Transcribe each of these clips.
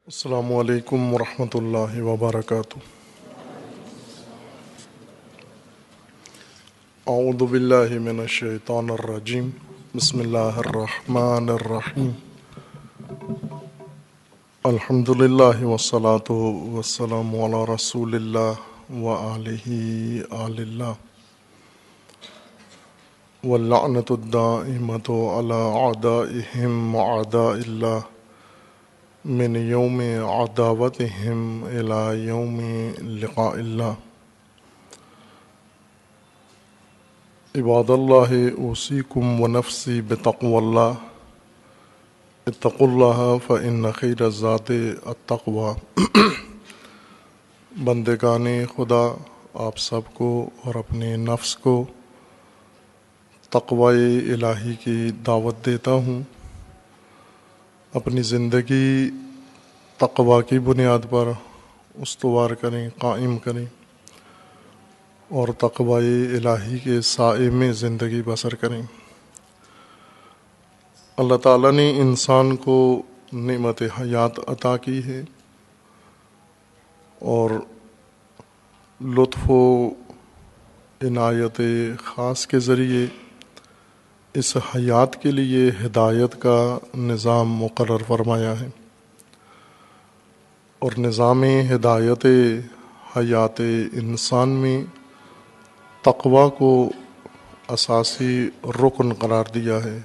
السلام علیکم ورحمۃ اللہ وبرکاتہ۔ اعوذ باللہ من الشیطان الرجیم، بسم اللہ الرحمن الرحیم۔ الحمد للہ والصلاۃ والسلام علی رسول اللہ وآلہ آل اللہ، واللعنۃ الدائمۃ علی اعدائہم اعداء اللہ من یوم عداوتہم الی یوم لقاء اللہ۔ عباد اللہ اوصیکم ونفسی بتقوی اللہ، اتقوا اللہ فإن خیر الزاد التقوی۔ بندگان خدا، آپ سب کو اور اپنے نفس کو تقوی الہی کی دعوت دیتا ہوں۔ اپنی زندگی تقوی کی بنیاد پر استوار کریں، قائم کریں اور تقوی الہی کے سائے میں زندگی بسر کریں۔ اللہ تعالیٰ نے انسان کو نعمت حیات عطا کی ہے اور لطف و عنایت خاص کے ذریعے اس حیات کے لیے ہدایت کا نظام مقرر فرمایا ہے، اور نظام ہدایت حیات انسان میں تقوی کو اساسی رکن قرار دیا ہے۔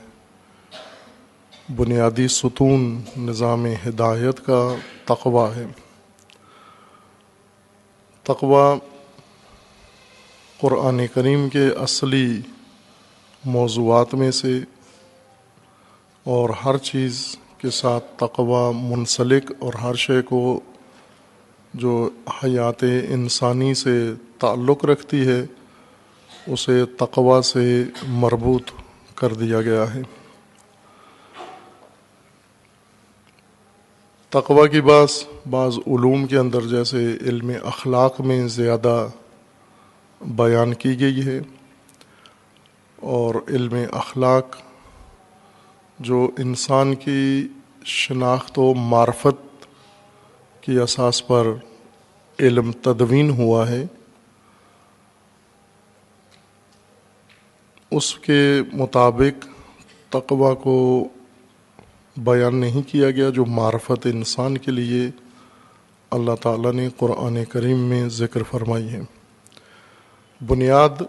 بنیادی ستون نظام ہدایت کا تقوی ہے۔ تقوی قرآن کریم کے اصلی موضوعات میں سے، اور ہر چیز کے ساتھ تقوی منسلک، اور ہر شے کو جو حیات انسانی سے تعلق رکھتی ہے اسے تقوی سے مربوط کر دیا گیا ہے۔ تقوی کی بعض علوم کے اندر جیسے علم اخلاق میں زیادہ بیان کی گئی ہے، اور علم اخلاق جو انسان کی شناخت و معرفت کی اساس پر علم تدوین ہوا ہے، اس کے مطابق تقوی کو بیان نہیں کیا گیا جو معرفت انسان کے لیے اللہ تعالیٰ نے قرآن کریم میں ذکر فرمائی ہے۔ بنیاد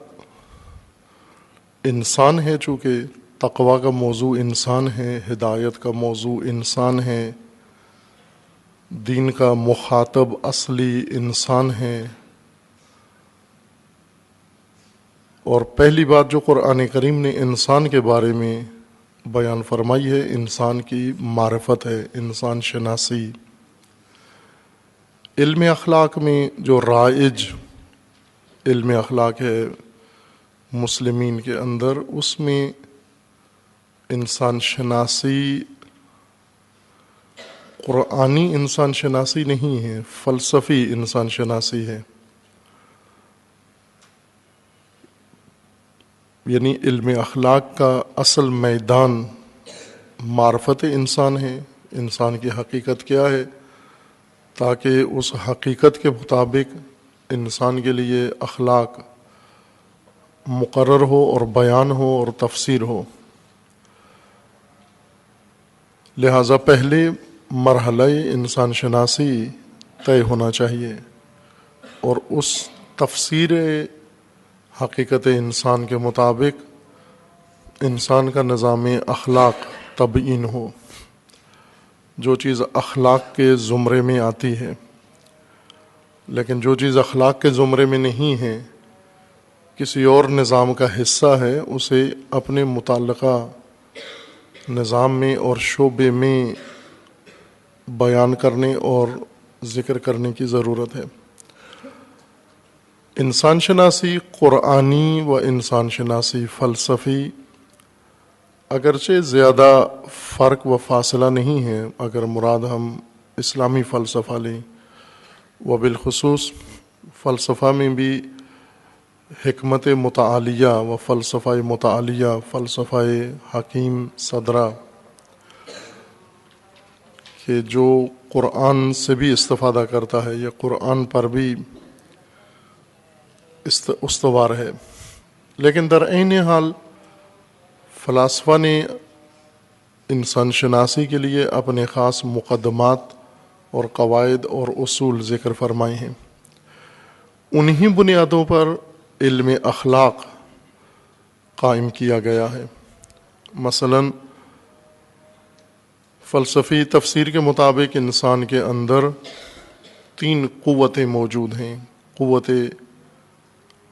انسان ہے، چونکہ تقوی کا موضوع انسان ہے، ہدایت کا موضوع انسان ہے، دین کا مخاطب اصلی انسان ہے، اور پہلی بات جو قرآن کریم نے انسان کے بارے میں بیان فرمائی ہے انسان کی معرفت ہے، انسان شناسی۔ علم اخلاق میں جو رائج علم اخلاق ہے مسلمین کے اندر، اس میں انسان شناسی قرآنی انسان شناسی نہیں ہے، فلسفی انسان شناسی ہے۔ یعنی علم اخلاق کا اصل میدان معرفت انسان ہے، انسان کی حقیقت کیا ہے، تاکہ اس حقیقت کے مطابق انسان کے لیے اخلاق مقرر ہو اور بیان ہو اور تفسیر ہو۔ لہٰذا پہلے مرحلہ انسان شناسی طے ہونا چاہیے، اور اس تفسیر حقیقت انسان کے مطابق انسان کا نظام اخلاق تبیین ہو، جو چیز اخلاق کے زمرے میں آتی ہے۔ لیکن جو چیز اخلاق کے زمرے میں نہیں ہے، کسی اور نظام کا حصہ ہے، اسے اپنے متعلقہ نظام میں اور شعبے میں بیان کرنے اور ذکر کرنے کی ضرورت ہے۔ انسان شناسی قرآنی و انسان شناسی فلسفی اگرچہ زیادہ فرق و فاصلہ نہیں ہے، اگر مراد ہم اسلامی فلسفہ لیں، و بالخصوص فلسفہ میں بھی حکمت متعالیہ و فلسفہ متعالیہ، فلسفہ حکیم صدرہ کہ جو قرآن سے بھی استفادہ کرتا ہے یا قرآن پر بھی استوار ہے، لیکن در عین حال فلاسفہ نے انسان شناسی کے لیے اپنے خاص مقدمات اور قواعد اور اصول ذکر فرمائے ہیں۔ انہی بنیادوں پر علم اخلاق قائم کیا گیا ہے۔ مثلاً فلسفی تفسیر کے مطابق انسان کے اندر 3 قوتیں موجود ہیں۔ قوت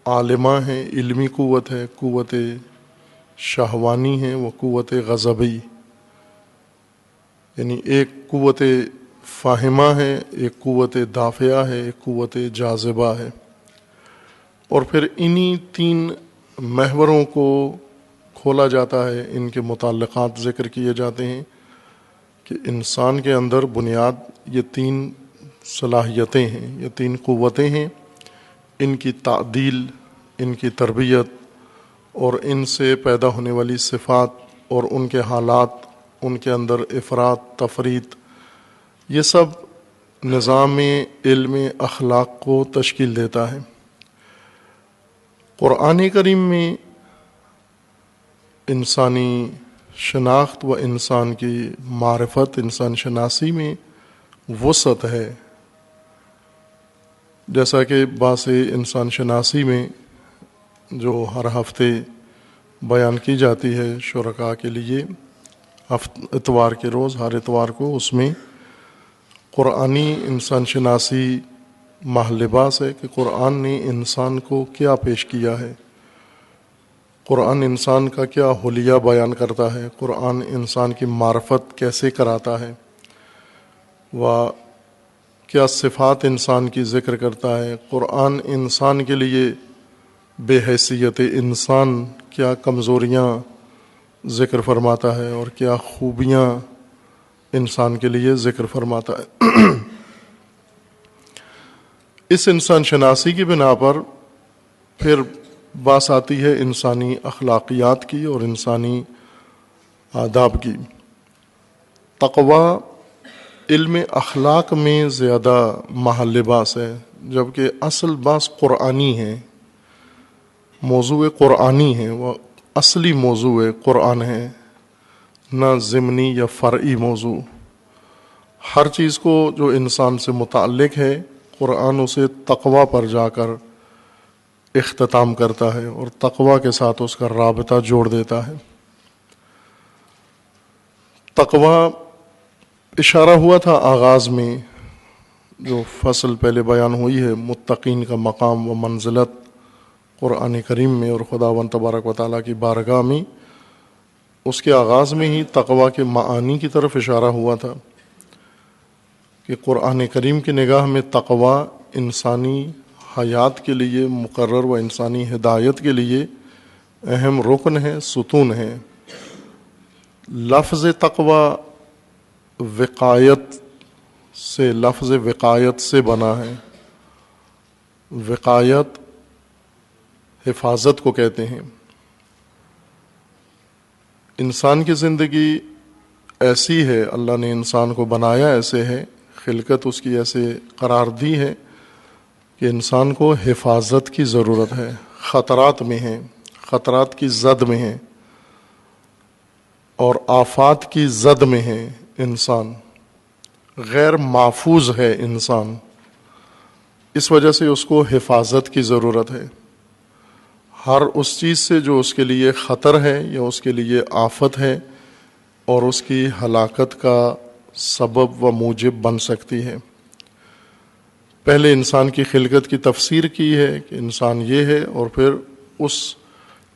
عالمہ ہے، علمی قوت ہے، قوت شہوانی ہے، وہ قوت غضبی، یعنی ایک قوت فاہمہ ہے، ایک قوت دافعہ ہے، ایک قوت جاذبہ ہے۔ اور پھر انہی 3 محوروں کو کھولا جاتا ہے، ان کے متعلقات ذکر کیے جاتے ہیں کہ انسان کے اندر بنیاد یہ 3 صلاحیتیں ہیں، یہ 3 قوتیں ہیں، ان کی تعدیل، ان کی تربیت اور ان سے پیدا ہونے والی صفات اور ان کے حالات، ان کے اندر افراط تفریط، یہ سب نظام علم اخلاق کو تشکیل دیتا ہے۔ قرآن کریم میں انسانی شناخت و انسان کی معرفت، انسان شناسی میں وسعت ہے، جیسا کہ باعث انسان شناسی میں جو ہر ہفتے بیان کی جاتی ہے شرکاء کے لیے اتوار کے روز، ہر اتوار کو، اس میں قرآنی انسان شناسی ماہ لباس ہے کہ قرآن نے انسان کو کیا پیش کیا ہے، قرآن انسان کا کیا حلیہ بیان کرتا ہے، قرآن انسان کی معرفت کیسے کراتا ہے، و کیا صفات انسان کی ذکر کرتا ہے، قرآن انسان کے لیے بے حیثیت انسان کیا کمزوریاں ذکر فرماتا ہے اور کیا خوبیاں انسان کے لیے ذکر فرماتا ہے۔ اس انسان شناسی کی بنا پر پھر بات آتی ہے انسانی اخلاقیات کی اور انسانی آداب کی۔ تقوی علم اخلاق میں زیادہ محل لباس ہے، جبکہ اصل باس قرآنی ہے، موضوع قرآنی ہے، وہ اصلی موضوع قرآن ہے، نہ ضمنی یا فرعی موضوع۔ ہر چیز کو جو انسان سے متعلق ہے، قرآن اسے تقوی پر جا کر اختتام کرتا ہے اور تقوی کے ساتھ اس کا رابطہ جوڑ دیتا ہے۔ تقوی اشارہ ہوا تھا آغاز میں، جو فصل پہلے بیان ہوئی ہے، متقین کا مقام و منزلت قرآن کریم میں اور خداوند تبارک و تعالیٰ کی بارگاہ میں، اس کے آغاز میں ہی تقوی کے معانی کی طرف اشارہ ہوا تھا کہ قرآن کریم کی نگاہ میں تقوی انسانی حیات کے لیے مقرر و انسانی ہدایت کے لیے اہم رکن ہے، ستون ہے۔ لفظ تقوی لفظ وقایت سے بنا ہے۔ وقایت حفاظت کو کہتے ہیں۔ انسان کی زندگی ایسی ہے، اللہ نے انسان کو بنایا ایسے ہے، خلقت اس کی ایسے قرار دی ہے کہ انسان کو حفاظت کی ضرورت ہے، خطرات میں ہے، خطرات کی زد میں ہے اور آفات کی زد میں ہے، انسان غیر محفوظ ہے انسان، اس وجہ سے اس کو حفاظت کی ضرورت ہے۔ ہر اس چیز سے جو اس کے لیے خطر ہے یا اس کے لیے آفت ہے اور اس کی ہلاکت کا سبب و موجب بن سکتی ہے۔ پہلے انسان کی خلقت کی تفسیر کی ہے کہ انسان یہ ہے، اور پھر اس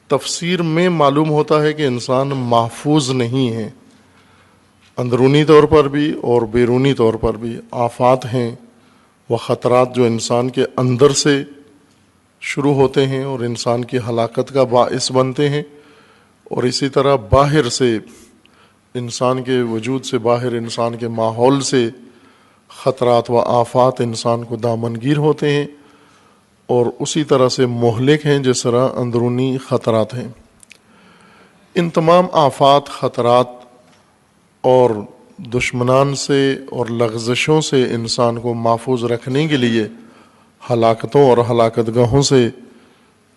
تفسیر میں معلوم ہوتا ہے کہ انسان محفوظ نہیں ہے، اندرونی طور پر بھی اور بیرونی طور پر بھی آفات ہیں وہ خطرات جو انسان کے اندر سے شروع ہوتے ہیں اور انسان کی ہلاکت کا باعث بنتے ہیں، اور اسی طرح باہر سے، انسان کے وجود سے باہر، انسان کے ماحول سے خطرات و آفات انسان کو دامنگیر ہوتے ہیں اور اسی طرح سے مہلک ہیں جس طرح اندرونی خطرات ہیں۔ ان تمام آفات، خطرات اور دشمنان سے اور لغزشوں سے انسان کو محفوظ رکھنے کے لیے، ہلاکتوں اور ہلاکت گاہوں سے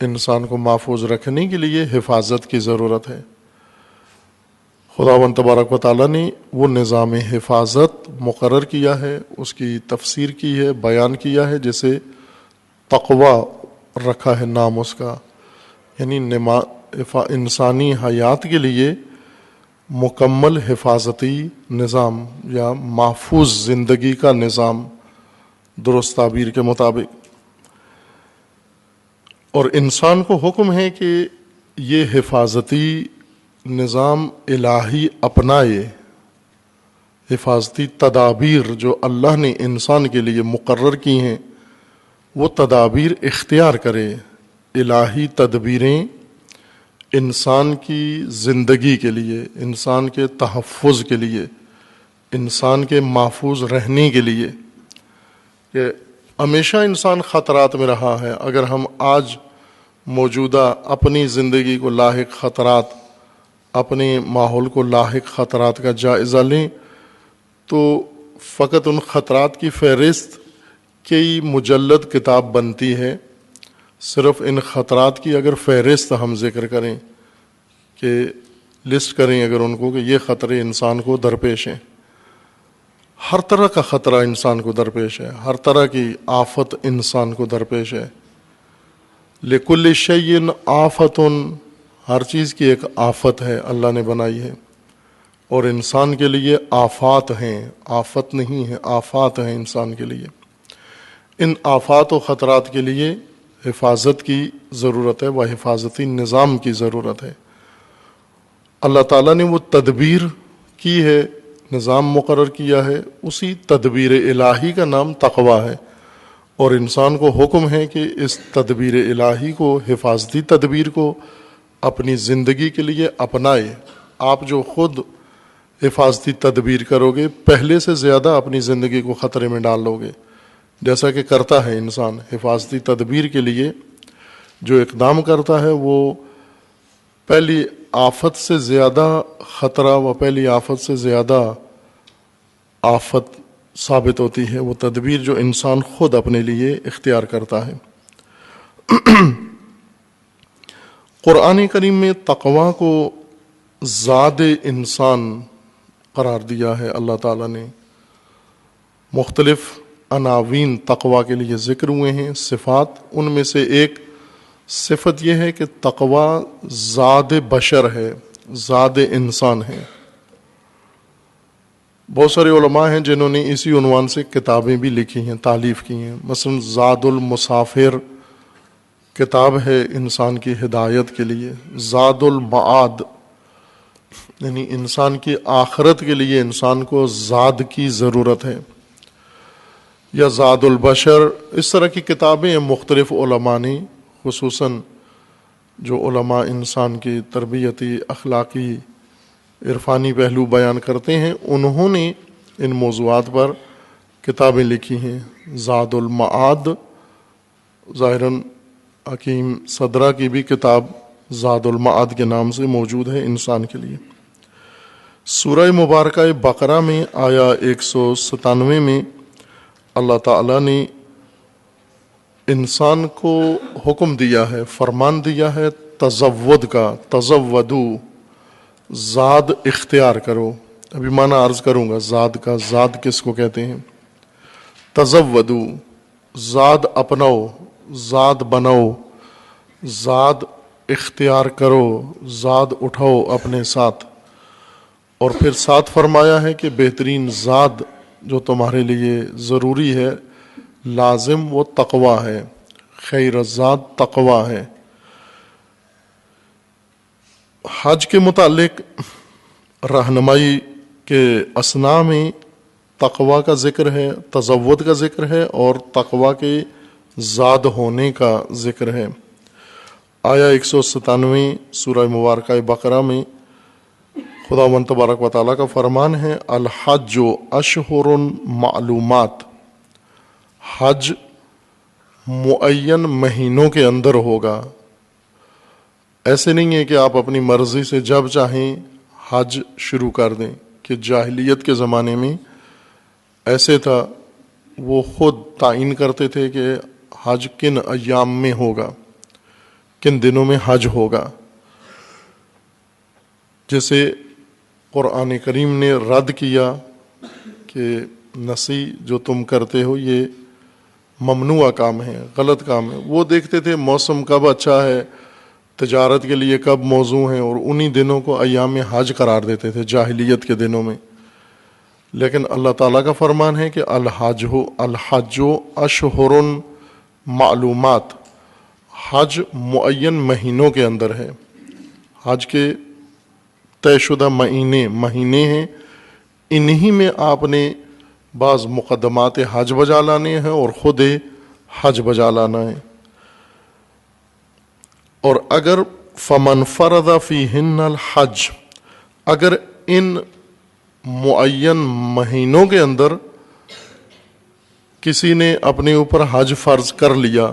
انسان کو محفوظ رکھنے کے لیے حفاظت کی ضرورت ہے۔ خداوند تبارک و تعالیٰ نے وہ نظام حفاظت مقرر کیا ہے، اس کی تفسیر کی ہے، بیان کیا ہے، جسے تقوی رکھا ہے نام اس کا، یعنی انسانی حیات کے لیے مکمل حفاظتی نظام یا محفوظ زندگی کا نظام، درست تعبیر کے مطابق۔ اور انسان کو حکم ہے کہ یہ حفاظتی نظام الہی اپنائے، حفاظتی تدابیر جو اللہ نے انسان کے لیے مقرر کی ہیں وہ تدابیر اختیار کرے۔ الہی تدبیریں انسان کی زندگی کے لیے، انسان کے تحفظ کے لیے، انسان کے محفوظ رہنے کے لیے، کہ ہمیشہ انسان خطرات میں رہا ہے۔ اگر ہم آج موجودہ اپنی زندگی کو لاحق خطرات، اپنے ماحول کو لاحق خطرات کا جائزہ لیں تو فقط ان خطرات کی فہرست کئی مجلد کتاب بنتی ہے۔ صرف ان خطرات کی اگر فہرست ہم ذکر کریں، کہ لسٹ کریں اگر ان کو، کہ یہ خطرے انسان کو درپیش ہیں، ہر طرح کا خطرہ انسان کو درپیش ہے، ہر طرح کی آفت انسان کو درپیش ہے۔ لکل شیء آفت، ہر چیز کی ایک آفت ہے اللہ نے بنائی ہے، اور انسان کے لیے آفات ہیں، آفت نہیں ہے، آفات ہیں انسان کے لیے۔ ان آفات و خطرات کے لیے حفاظت کی ضرورت ہے، وہ حفاظتی نظام کی ضرورت ہے۔ اللہ تعالیٰ نے وہ تدبیر کی ہے، نظام مقرر کیا ہے، اسی تدبیر الہی کا نام تقوی ہے، اور انسان کو حکم ہے کہ اس تدبیر الہی کو، حفاظتی تدبیر کو اپنی زندگی کے لیے اپنائے۔ آپ جو خود حفاظتی تدبیر کرو گے، پہلے سے زیادہ اپنی زندگی کو خطرے میں ڈال لو گے، جیسا کہ کرتا ہے انسان۔ حفاظتی تدبیر کے لیے جو اقدام کرتا ہے وہ پہلی آفت سے زیادہ خطرہ و پہلی آفت سے زیادہ آفت ثابت ہوتی ہے وہ تدبیر جو انسان خود اپنے لیے اختیار کرتا ہے۔ قرآن کریم میں تقوی کو زاد انسان قرار دیا ہے اللہ تعالیٰ نے۔ مختلف عناوین تقوی کے لیے ذکر ہوئے ہیں، صفات، ان میں سے ایک صفت یہ ہے کہ تقوی زاد بشر ہے، زاد انسان ہے۔ بہت سارے علماء ہیں جنہوں نے اسی عنوان سے کتابیں بھی لکھی ہیں، تالیف کی ہیں۔ مثلا زاد المسافر کتاب ہے انسان کی ہدایت کے لیے، زاد المعاد یعنی انسان کی آخرت کے لیے انسان کو زاد کی ضرورت ہے، یا زاد البشر، اس طرح کی کتابیں ہیں مختلف علماء نے، خصوصاً جو علماء انسان کی تربیتی، اخلاقی، عرفانی پہلو بیان کرتے ہیں، انہوں نے ان موضوعات پر کتابیں لکھی ہیں۔ زاد المعاد، ظاہراً حکیم صدرہ کی بھی کتاب زاد المعاد کے نام سے موجود ہے انسان کے لیے۔ سورہ مبارکہ بقرہ میں آیا 197 میں اللہ تعالیٰ نے انسان کو حکم دیا ہے، فرمان دیا ہے تزود کا، تزودو، زاد اختیار کرو۔ ابھی معنی عرض کروں گا زاد کا، زاد کس کو کہتے ہیں۔ تزودو، زاد اپناؤ، زاد بناؤ، زاد اختیار کرو، زاد اٹھاؤ اپنے ساتھ۔ اور پھر ساتھ فرمایا ہے کہ بہترین زاد جو تمہارے لیے ضروری ہے، لازم، وہ تقوی ہے، خیر الزاد تقوی ہے۔ حج کے متعلق رہنمائی کے اثناء میں تقوی کا ذکر ہے، تزود کا ذکر ہے، اور تقوی کے زاد ہونے کا ذکر ہے۔ آیا 197 سورہ مبارکہ بقرہ میں خداوند تبارک و تعالیٰ کا فرمان ہے، الحج اشہر معلومات، حج معین مہینوں کے اندر ہوگا۔ ایسے نہیں ہے کہ آپ اپنی مرضی سے جب چاہیں حج شروع کر دیں، کہ جاہلیت کے زمانے میں ایسے تھا، وہ خود تعین کرتے تھے کہ حج کن ایام میں ہوگا، کن دنوں میں حج ہوگا. جیسے قرآن کریم نے رد کیا کہ نسی جو تم کرتے ہو یہ ممنوع کام ہے، غلط کام ہے. وہ دیکھتے تھے موسم کب اچھا ہے، تجارت کے لیے کب موزوں ہیں، اور انہی دنوں کو ایام حج قرار دیتے تھے جاہلیت کے دنوں میں. لیکن اللہ تعالیٰ کا فرمان ہے کہ الحج اشہر معلومات، حج معین مہینوں کے اندر ہے. حج کے طے شدہ مہینے ہیں، انہی میں آپ نے بعض مقدمات حج بجا لانے ہیں اور خود حج بجا لانا ہے. اور اگر فمن فرض فیہن الحج، اگر ان معین مہینوں کے اندر کسی نے اپنے اوپر حج فرض کر لیا،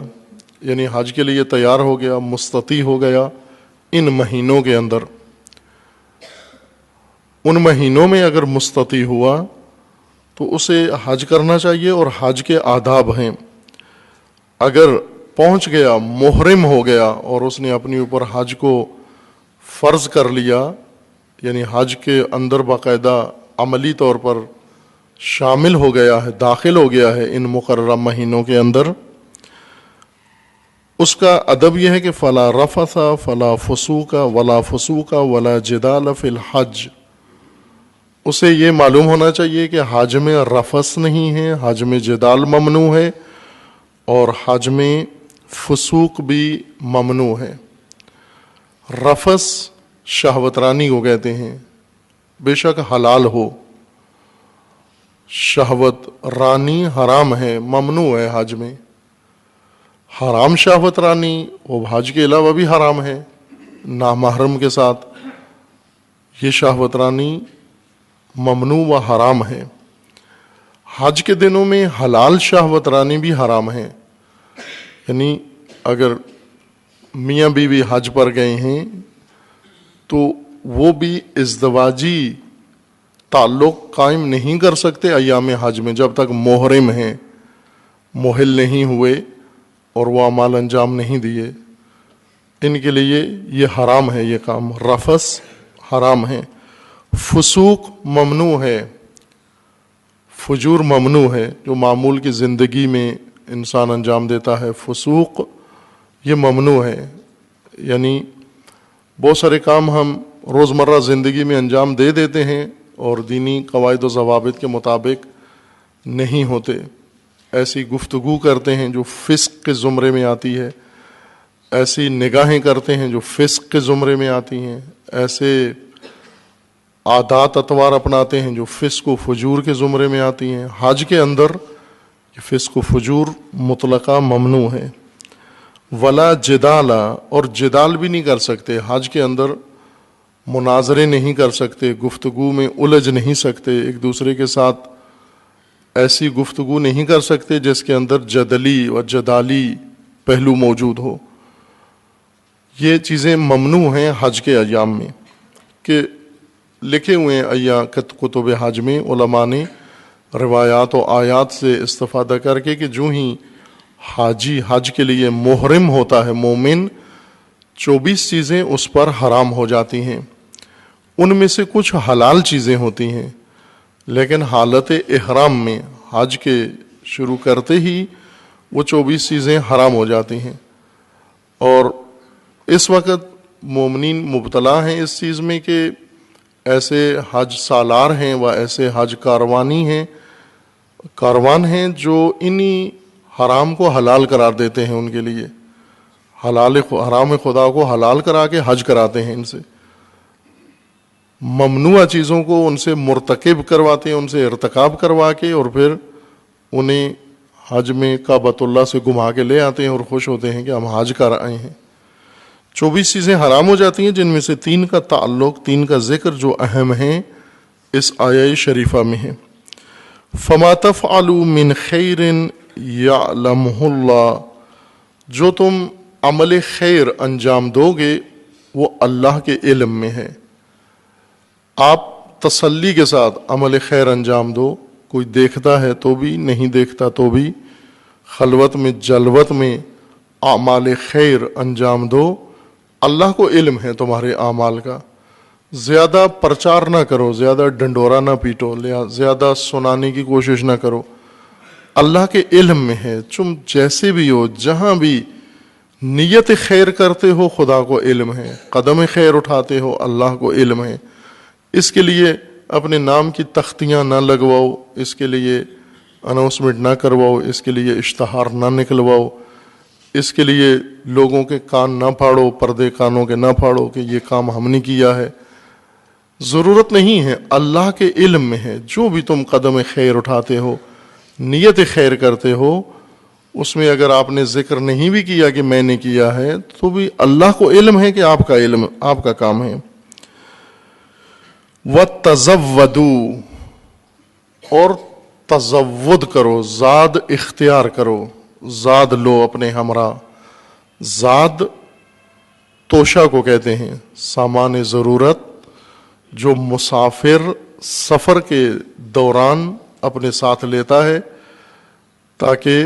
یعنی حج کے لیے تیار ہو گیا، مستطیع ہو گیا ان مہینوں کے اندر، ان مہینوں میں اگر مستطیع ہوا تو اسے حج کرنا چاہیے. اور حج کے آداب ہیں، اگر پہنچ گیا، محرم ہو گیا اور اس نے اپنے اوپر حج کو فرض کر لیا، یعنی حج کے اندر باقاعدہ عملی طور پر شامل ہو گیا ہے، داخل ہو گیا ہے ان مقررہ مہینوں کے اندر، اس کا ادب یہ ہے کہ فلا رفث فلا فسوق ولا فسوق ولا جدال فی الحج. اسے یہ معلوم ہونا چاہیے کہ حج میں رفث نہیں ہے، حج میں جدال ممنوع ہے، اور حج میں فسوق بھی ممنوع ہے. رفث شہوت رانی کو کہتے ہیں، بے شک حلال ہو، شہوت رانی حرام ہے، ممنوع ہے حج میں. حرام شہوت رانی وہ حج کے علاوہ بھی حرام ہے، نامحرم کے ساتھ، یہ شہوت رانی ممنوع و حرام ہے. حج کے دنوں میں حلال شہوت رانی بھی حرام ہے، یعنی اگر میاں بیوی حج پر گئے ہیں تو وہ بھی ازدواجی تعلق قائم نہیں کر سکتے ایام حج میں جب تک محرم ہیں، محل نہیں ہوئے اور وہ اعمال انجام نہیں دیے. ان کے لیے یہ حرام ہے، یہ کام رفث حرام ہے. فسوق ممنوع ہے، فجور ممنوع ہے، جو معمول کی زندگی میں انسان انجام دیتا ہے، فسوق یہ ممنوع ہے. یعنی بہت سارے کام ہم روزمرہ زندگی میں انجام دے دیتے ہیں اور دینی قواعد و ضوابط کے مطابق نہیں ہوتے. ایسی گفتگو کرتے ہیں جو فسق کے زمرے میں آتی ہے، ایسی نگاہیں کرتے ہیں جو فسق کے زمرے میں آتی ہیں، ایسے عادات اطوار اپناتے ہیں جو فسق و فجور کے زمرے میں آتی ہیں. حج کے اندر یہ فسق و فجور مطلقہ ممنوع ہے. ولا جدال، اور جدال بھی نہیں کر سکتے حج کے اندر، مناظرے نہیں کر سکتے، گفتگو میں الجھ نہیں سکتے، ایک دوسرے کے ساتھ ایسی گفتگو نہیں کر سکتے جس کے اندر جدلی اور جدالی پہلو موجود ہو. یہ چیزیں ممنوع ہیں حج کے ایام میں. کہ لکھے ہوئے کتب حج میں علماء نے روایات و آیات سے استفادہ کر کے کہ جو ہی حاجی حج کے لیے محرم ہوتا ہے مومن، 24 چیزیں اس پر حرام ہو جاتی ہیں. ان میں سے کچھ حلال چیزیں ہوتی ہیں، لیکن حالت احرام میں حج کے شروع کرتے ہی وہ 24 چیزیں حرام ہو جاتی ہیں. اور اس وقت مومنین مبتلا ہیں اس چیز میں کہ ایسے حج سالار ہیں و ایسے حج کاروان ہیں جو انہی حرام کو حلال قرار دیتے ہیں، ان کے لیے حرام خدا کو حلال کرا کے حج کراتے ہیں، ان سے ممنوع چیزوں کو ان سے مرتکب کرواتے ہیں، ان سے ارتکاب کروا کے، اور پھر انہیں حج میں کعبۃ اللہ سے گھما کے لے آتے ہیں اور خوش ہوتے ہیں کہ ہم حج کر آئے ہیں. 24 چیزیں حرام ہو جاتی ہیں، جن میں سے 3 کا تعلق، 3 کا ذکر جو اہم ہیں اس آیہ شریفہ میں ہے. فما تفعلوا من خیر یعلمہ اللہ، جو تم عمل خیر انجام دو گے وہ اللہ کے علم میں ہے. آپ تسلی کے ساتھ عمل خیر انجام دو، کوئی دیکھتا ہے تو بھی، نہیں دیکھتا تو بھی، خلوت میں جلوت میں اعمال خیر انجام دو۔ اللہ کو علم ہے تمہارے اعمال کا، زیادہ پرچار نہ کرو، زیادہ ڈنڈورا نہ پیٹو، زیادہ سنانے کی کوشش نہ کرو، اللہ کے علم میں ہے۔ تم جیسے بھی ہو، جہاں بھی نیت خیر کرتے ہو، خدا کو علم ہے، قدم خیر اٹھاتے ہو، اللہ کو علم ہے۔ اس کے لیے اپنے نام کی تختیاں نہ لگواؤ، اس کے لیے اناؤنسمنٹ نہ کرواؤ، اس کے لیے اشتہار نہ نکلواؤ، اس کے لیے لوگوں کے کان نہ پھاڑو، پردے کانوں کے نہ پھاڑو کہ یہ کام ہم نے کیا ہے، ضرورت نہیں ہے۔ اللہ کے علم میں ہے۔ جو بھی تم قدم خیر اٹھاتے ہو، نیت خیر کرتے ہو، اس میں اگر آپ نے ذکر نہیں بھی کیا کہ میں نے کیا ہے، تو بھی اللہ کو علم ہے کہ آپ کا علم، آپ کا کام ہے۔ وَتَزَوَّدُوا، اور تزود کرو، زاد اختیار کرو، زاد لو اپنے ہمراہ۔ زاد توشہ کو کہتے ہیں، سامان ضرورت جو مسافر سفر کے دوران اپنے ساتھ لیتا ہے تاکہ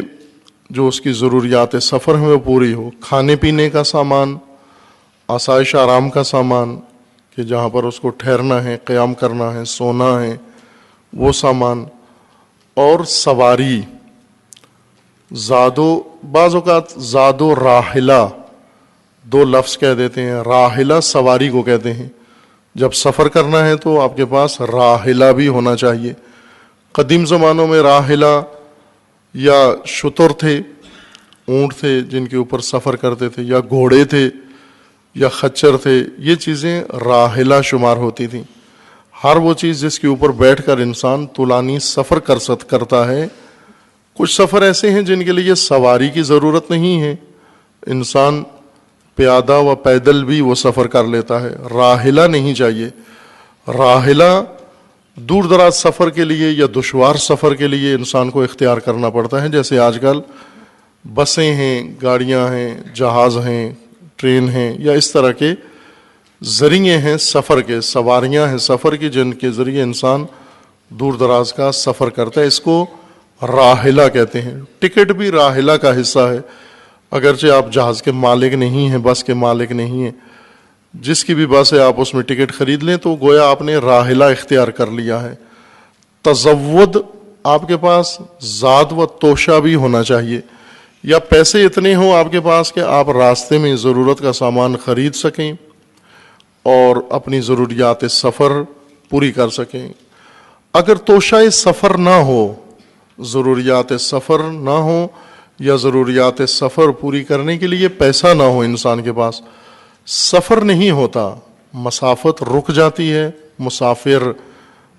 جو اس کی ضروریات سفر میں وہ پوری ہو۔ کھانے پینے کا سامان، آسائش آرام کا سامان کہ جہاں پر اس کو ٹھہرنا ہے، قیام کرنا ہے، سونا ہے، وہ سامان، اور سواری۔ زادو، بعض اوقات زادو راحلہ دو لفظ کہہ دیتے ہیں۔ راحلہ سواری کو کہتے ہیں۔ جب سفر کرنا ہے تو آپ کے پاس راحلہ بھی ہونا چاہیے۔ قدیم زمانوں میں راحلہ یا شتر تھے، اونٹ تھے جن کے اوپر سفر کرتے تھے، یا گھوڑے تھے یا خچر تھے، یہ چیزیں راحلہ شمار ہوتی تھیں۔ ہر وہ چیز جس کے اوپر بیٹھ کر انسان طولانی سفر کرتا ہے۔ کچھ سفر ایسے ہیں جن کے لیے سواری کی ضرورت نہیں ہے، انسان پیادہ و پیدل بھی وہ سفر کر لیتا ہے، راحلہ نہیں چاہیے۔ راحلہ دور دراز سفر کے لیے یا دشوار سفر کے لیے انسان کو اختیار کرنا پڑتا ہے، جیسے آج کل بسیں ہیں، گاڑیاں ہیں، جہاز ہیں، ٹرین ہیں، یا اس طرح کے ذریعے ہیں سفر کے، سواریاں ہیں سفر کی جن کے ذریعے انسان دور دراز کا سفر کرتا ہے۔ اس کو راحلہ کہتے ہیں۔ ٹکٹ بھی راحلہ کا حصہ ہے، اگرچہ آپ جہاز کے مالک نہیں ہیں، بس کے مالک نہیں ہیں، جس کی بھی بس ہے آپ اس میں ٹکٹ خرید لیں تو گویا آپ نے راحلہ اختیار کر لیا ہے۔ تزود، آپ کے پاس زاد و توشہ بھی ہونا چاہیے، یا پیسے اتنے ہوں آپ کے پاس کہ آپ راستے میں ضرورت کا سامان خرید سکیں اور اپنی ضروریات سفر پوری کر سکیں۔ اگر توشہ سفر نہ ہو، ضروریات سفر نہ ہو، یا ضروریات سفر پوری کرنے کے لیے پیسہ نہ ہو انسان کے پاس، سفر نہیں ہوتا، مسافت رک جاتی ہے، مسافر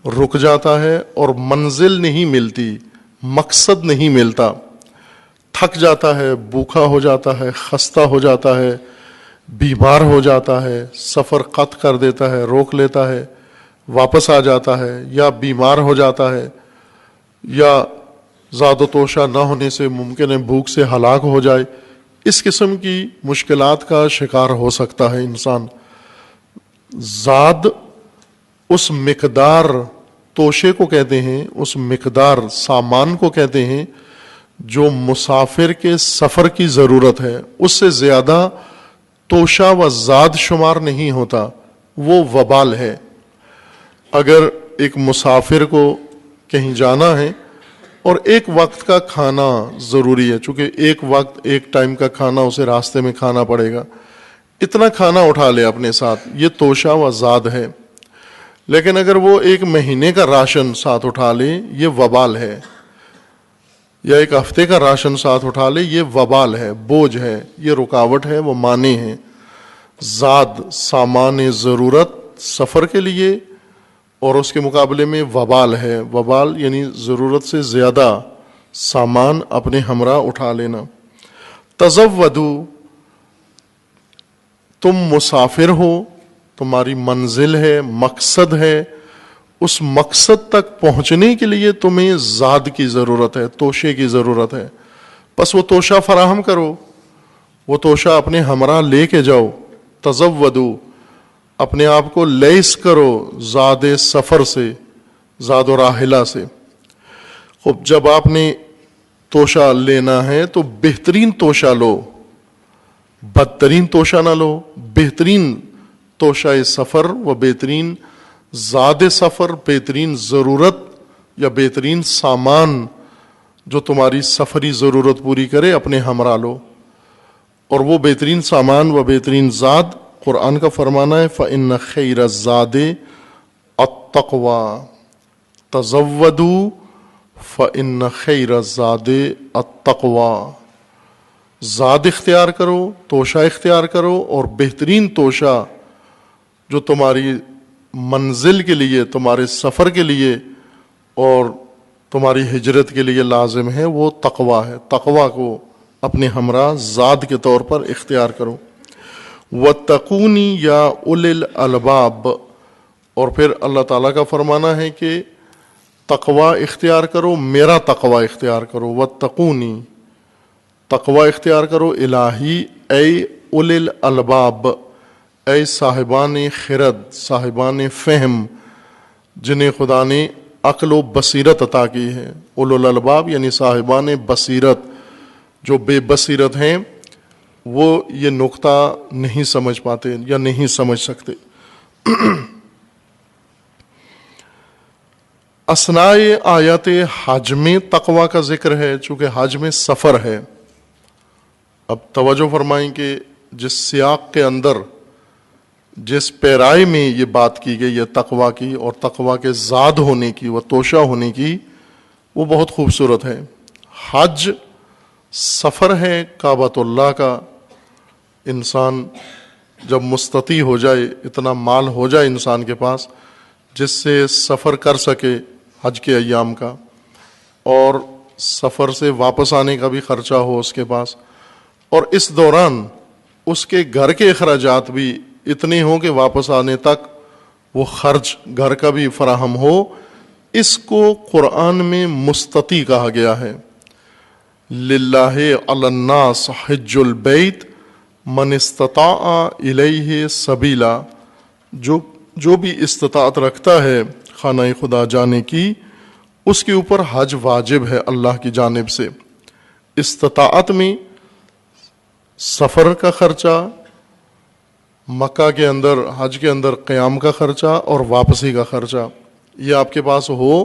رک جاتا ہے اور منزل نہیں ملتی، مقصد نہیں ملتا، تھک جاتا ہے، بھوکا ہو جاتا ہے، خستہ ہو جاتا ہے، بیمار ہو جاتا ہے، سفر قطع کر دیتا ہے، روک لیتا ہے، واپس آ جاتا ہے، یا بیمار ہو جاتا ہے، یا زاد و توشہ نہ ہونے سے ممکن ہے بھوک سے ہلاک ہو جائے۔ اس قسم کی مشکلات کا شکار ہو سکتا ہے انسان۔ زاد اس مقدار، توشے کو کہتے ہیں، اس مقدار سامان کو کہتے ہیں جو مسافر کے سفر کی ضرورت ہے، اس سے زیادہ توشہ و زاد شمار نہیں ہوتا، وہ وبال ہے۔ اگر ایک مسافر کو کہیں جانا ہے اور ایک وقت کا کھانا ضروری ہے، چونکہ ایک وقت ایک ٹائم کا کھانا اسے راستے میں کھانا پڑے گا، اتنا کھانا اٹھا لے اپنے ساتھ، یہ توشہ و زاد ہے۔ لیکن اگر وہ ایک مہینے کا راشن ساتھ اٹھا لے، یہ وبال ہے، یا ایک ہفتے کا راشن ساتھ اٹھا لے، یہ وبال ہے، بوجھ ہے، یہ رکاوٹ ہے، وہ مانع ہے۔ زاد سامان ضرورت سفر کے لیے، اور اس کے مقابلے میں وبال ہے، وبال یعنی ضرورت سے زیادہ سامان اپنے ہمراہ اٹھا لینا۔ تزودو، تم مسافر ہو، تمہاری منزل ہے، مقصد ہے، اس مقصد تک پہنچنے کے لیے تمہیں زاد کی ضرورت ہے، توشے کی ضرورت ہے، بس وہ توشہ فراہم کرو، وہ توشہ اپنے ہمراہ لے کے جاؤ۔ تزودو، اپنے آپ کو لیس کرو زاد سفر سے، زاد و راحلہ سے۔ خب جب آپ نے توشہ لینا ہے تو بہترین توشہ لو، بدترین توشہ نہ لو، بہترین توشہ سفر و بہترین زاد سفر، بہترین ضرورت یا بہترین سامان جو تمہاری سفری ضرورت پوری کرے اپنے ہمراہ لو۔ اور وہ بہترین سامان و بہترین زاد قرآن کا فرمانا ہے فَإِنَّ خَيْرَ الزَّادِ التَّقْوَى تَزَوَّدُوا فَإِنَّ خَيْرَ الزَّادِ التَّقْوَى۔ زاد اختیار کرو، توشہ اختیار کرو، اور بہترین توشہ جو تمہاری منزل کے لیے، تمہارے سفر کے لیے اور تمہاری ہجرت کے لیے لازم ہے وہ تقویٰ ہے۔ تقویٰ کو اپنے ہمراہ زاد کے طور پر اختیار کرو۔ وَاتَّقُونِي یا اُولِي الْأَلْبَابِ، اور پھر اللہ تعالیٰ کا فرمانا ہے کہ تقویٰ اختیار کرو، میرا تقویٰ اختیار کرو۔ وَاتَّقُونِی، تقویٰ اختیار کرو الہی، اے اُولِي الْأَلْبَابِ، اے صاحبان خرد، صاحبان فہم، جنہیں خدا نے عقل و بصیرت عطا کی ہے۔ اولو الالباب یعنی صاحبان بصیرت۔ جو بے بصیرت ہیں وہ یہ نقطہ نہیں سمجھ پاتے یا نہیں سمجھ سکتے۔ اثناء آیات حج میں تقویٰ کا ذکر ہے، چونکہ حج میں سفر ہے۔ اب توجہ فرمائیں کہ جس سیاق کے اندر، جس پیرائے میں یہ بات کی گئی ہے تقویٰ کی اور تقویٰ کے زاد ہونے کی و توشہ ہونے کی، وہ بہت خوبصورت ہے۔ حج سفر ہے کعبۃ اللہ کا۔ انسان جب مستطیع ہو جائے، اتنا مال ہو جائے انسان کے پاس جس سے سفر کر سکے حج کے ایام کا، اور سفر سے واپس آنے کا بھی خرچہ ہو اس کے پاس، اور اس دوران اس کے گھر کے اخراجات بھی اتنے ہوں کہ واپس آنے تک وہ خرچ گھر کا بھی فراہم ہو، اس کو قرآن میں مستطیع کہا گیا ہے۔ للہ علی الناس حج البیت من استطاع الیہ سبیلا، جو بھی استطاعت رکھتا ہے خانہ خدا جانے کی، اس کے اوپر حج واجب ہے اللہ کی جانب سے۔ استطاعت میں سفر کا خرچہ، مکہ کے اندر حج کے اندر قیام کا خرچہ اور واپسی کا خرچہ، یہ آپ کے پاس ہو،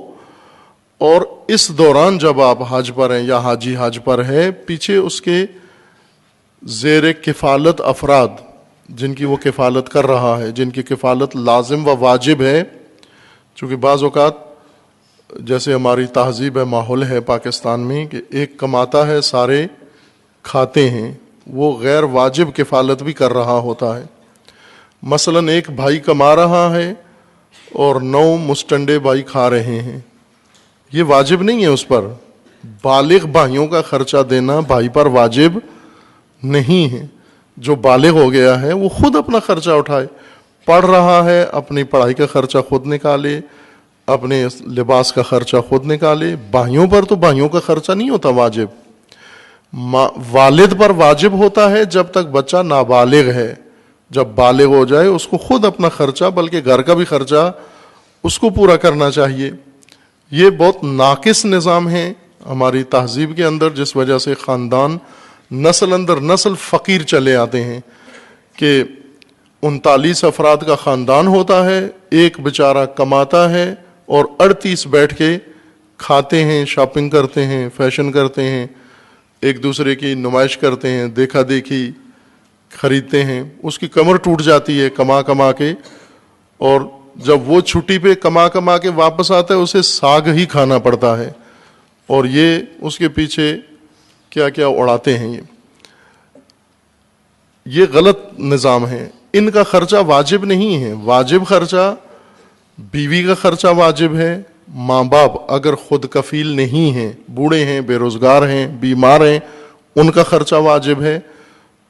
اور اس دوران جب آپ حج پر ہیں یا حاجی حج پر ہے، پیچھے اس کے زیر کفالت افراد جن کی وہ کفالت کر رہا ہے، جن کی کفالت لازم و واجب ہے، چونکہ بعض اوقات جیسے ہماری تہذیب ہے، ماحول ہے پاکستان میں کہ ایک کماتا ہے سارے کھاتے ہیں، وہ غیر واجب کفالت بھی کر رہا ہوتا ہے۔ مثلا ایک بھائی کما رہا ہے اور 9 مستنڈے بھائی کھا رہے ہیں، یہ واجب نہیں ہے اس پر۔ بالغ بھائیوں کا خرچہ دینا بھائی پر واجب نہیں ہے۔ جو بالغ ہو گیا ہے وہ خود اپنا خرچہ اٹھائے، پڑھ رہا ہے اپنی پڑھائی کا خرچہ خود نکالے، اپنے لباس کا خرچہ خود نکالے۔ بھائیوں پر تو بھائیوں کا خرچہ نہیں ہوتا واجب، والد پر واجب ہوتا ہے جب تک بچہ نابالغ ہے۔ جب بالغ ہو جائے اس کو خود اپنا خرچہ، بلکہ گھر کا بھی خرچہ اس کو پورا کرنا چاہیے۔ یہ بہت ناقص نظام ہے ہماری تہذیب کے اندر، جس وجہ سے خاندان نسل اندر نسل فقیر چلے آتے ہیں کہ 39 افراد کا خاندان ہوتا ہے، ایک بیچارہ کماتا ہے اور 38 بیٹھ کے کھاتے ہیں، شاپنگ کرتے ہیں، فیشن کرتے ہیں، ایک دوسرے کی نمائش کرتے ہیں، دیکھا دیکھی خریدتے ہیں۔ اس کی کمر ٹوٹ جاتی ہے کما کما کے، اور جب وہ چھٹی پہ کما کما کے واپس آتا ہے اسے ساگ ہی کھانا پڑتا ہے، اور یہ اس کے پیچھے کیا کیا اڑاتے ہیں۔ یہ غلط نظام ہے۔ ان کا خرچہ واجب نہیں ہے۔ واجب خرچہ بیوی کا خرچہ واجب ہے، ماں باپ اگر خود کفیل نہیں ہیں، بوڑھے ہیں، بے روزگار ہیں، بیمار ہیں، ان کا خرچہ واجب ہے،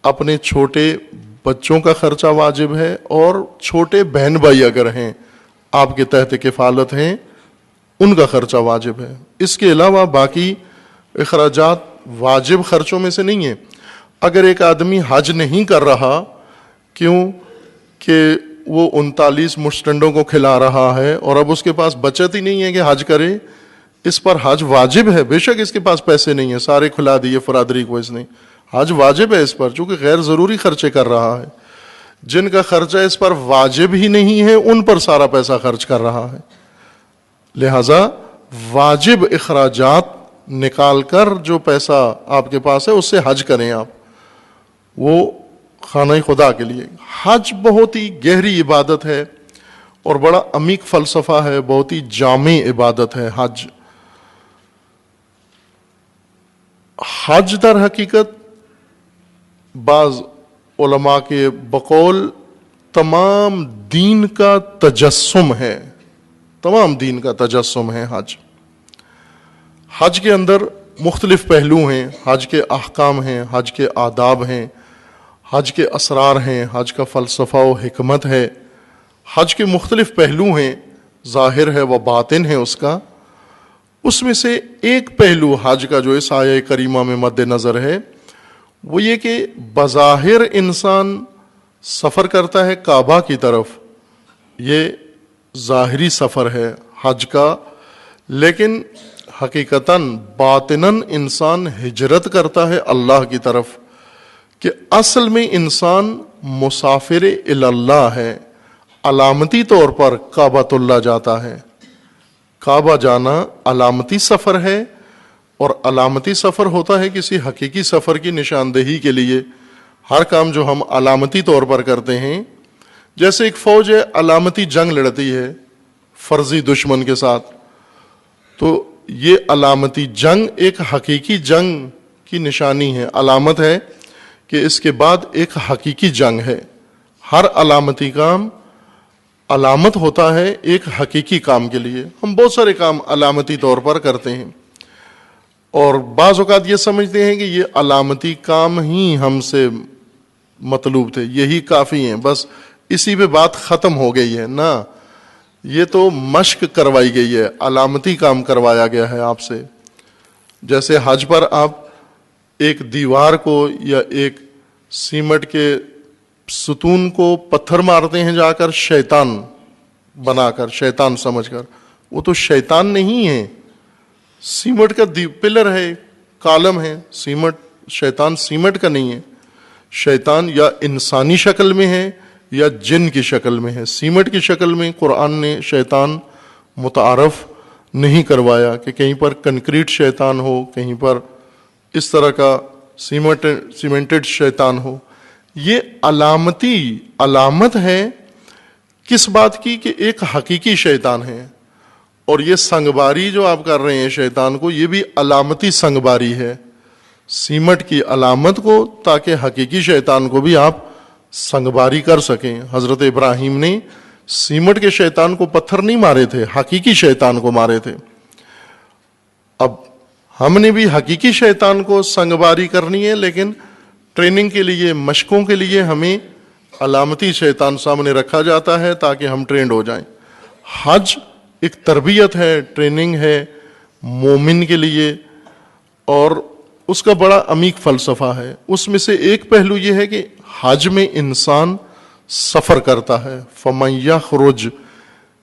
اپنے چھوٹے بچوں کا خرچہ واجب ہے، اور چھوٹے بہن بھائی اگر ہیں آپ کے تحت کفالت ہیں ان کا خرچہ واجب ہے۔ اس کے علاوہ باقی اخراجات واجب خرچوں میں سے نہیں ہیں۔ اگر ایک آدمی حج نہیں کر رہا کیوں کہ وہ 39 مشٹنڈوں کو کھلا رہا ہے اور اب اس کے پاس بچت ہی نہیں ہے کہ حج کرے، اس پر حج واجب ہے. بے شک اس کے پاس پیسے نہیں ہیں، سارے کھلا دیے فرادری کو اس نے، حج واجب ہے اس پر، چونکہ غیر ضروری خرچے کر رہا ہے. جن کا خرچہ اس پر واجب ہی نہیں ہے ان پر سارا پیسہ خرچ کر رہا ہے. لہذا واجب اخراجات نکال کر جو پیسہ آپ کے پاس ہے اس سے حج کریں آپ، وہ خانہ خدا کے لیے. حج بہت ہی گہری عبادت ہے اور بڑا عمیق فلسفہ ہے، بہت ہی جامع عبادت ہے حج. حج در حقیقت بعض علماء کے بقول تمام دین کا تجسم ہے، تمام دین کا تجسم ہے حج. حج کے اندر مختلف پہلو ہیں، حج کے احکام ہیں، حج کے آداب ہیں، حج کے اسرار ہیں، حج کا فلسفہ و حکمت ہے. حج کے مختلف پہلو ہیں، ظاہر ہے و باطن ہے اس کا. اس میں سے ایک پہلو حج کا جو اس آیہ کریمہ میں مد نظر ہے وہ یہ کہ بظاہر انسان سفر کرتا ہے کعبہ کی طرف، یہ ظاہری سفر ہے حج کا، لیکن حقیقتاً باطناً انسان ہجرت کرتا ہے اللہ کی طرف، کہ اصل میں انسان مسافر اللہ ہے. علامتی طور پر کعبۃ اللہ جاتا ہے. کعبہ جانا علامتی سفر ہے، اور علامتی سفر ہوتا ہے کسی حقیقی سفر کی نشاندہی کے لیے. ہر کام جو ہم علامتی طور پر کرتے ہیں، جیسے ایک فوج ہے علامتی جنگ لڑتی ہے فرضی دشمن کے ساتھ، تو یہ علامتی جنگ ایک حقیقی جنگ کی نشانی ہے، علامت ہے کہ اس کے بعد ایک حقیقی جنگ ہے. ہر علامتی کام علامت ہوتا ہے ایک حقیقی کام کے لیے. ہم بہت سارے کام علامتی طور پر کرتے ہیں اور بعض اوقات یہ سمجھتے ہیں کہ یہ علامتی کام ہی ہم سے مطلوب تھے، یہی کافی ہیں، بس اسی پہ بات ختم ہو گئی ہے. نہ، یہ تو مشق کروائی گئی ہے، علامتی کام کروایا گیا ہے آپ سے. جیسے حج پر آپ ایک دیوار کو یا ایک سیمٹ کے ستون کو پتھر مارتے ہیں جا کر شیطان بنا کر، شیطان سمجھ کر، وہ تو شیطان نہیں ہے، سیمٹ کا پلر ہے، کالم ہے. شیطان سیمٹ کا نہیں ہے، شیطان یا انسانی شکل میں ہے یا جن کی شکل میں ہے. سیمٹ کی شکل میں قرآن نے شیطان متعارف نہیں کروایا کہ کہیں پر کنکریٹ شیطان ہو، کہیں پر اس طرح کا سیمنٹڈ شیطان ہو. یہ علامت ہے کس بات کی؟ کہ ایک حقیقی شیطان ہے. اور یہ سنگباری جو آپ کر رہے ہیں شیطان کو، یہ بھی علامتی سنگباری ہے، سیمٹ کی علامت کو، تاکہ حقیقی شیطان کو بھی آپ سنگباری کر سکیں. حضرت ابراہیم نے سیمٹ کے شیطان کو پتھر نہیں مارے تھے، حقیقی شیطان کو مارے تھے. اب ہم نے بھی حقیقی شیطان کو سنگباری کرنی ہے، لیکن ٹریننگ کے لیے، مشقوں کے لیے ہمیں علامتی شیطان سامنے رکھا جاتا ہے تاکہ ہم ٹرینڈ ہو جائیں. حج ایک تربیت ہے، ٹریننگ ہے مومن کے لیے، اور اس کا بڑا عمیق فلسفہ ہے. اس میں سے ایک پہلو یہ ہے کہ حج میں انسان سفر کرتا ہے. فَمَن يَخْرُجْ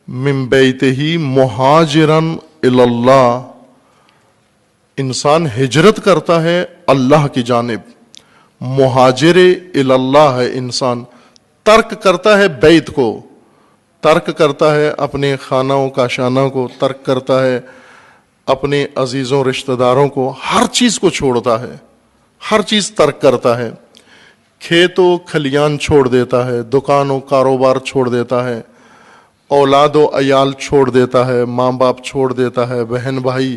مِن بَيْتِهِ مُهَاجِرًا إِلَى اللَّهِ، انسان ہجرت کرتا ہے اللہ کی جانب. مہاجر الی اللہ ہے، انسان ترک کرتا ہے بیت کو، ترک کرتا ہے اپنے خانہ و کاشانہ کو، ترک کرتا ہے اپنے عزیزوں رشتہ داروں کو، ہر چیز کو چھوڑتا ہے، ہر چیز ترک کرتا ہے. کھیت و کھلیان چھوڑ دیتا ہے، دکان و کاروبار چھوڑ دیتا ہے، اولاد و عیال چھوڑ دیتا ہے، ماں باپ چھوڑ دیتا ہے، بہن بھائی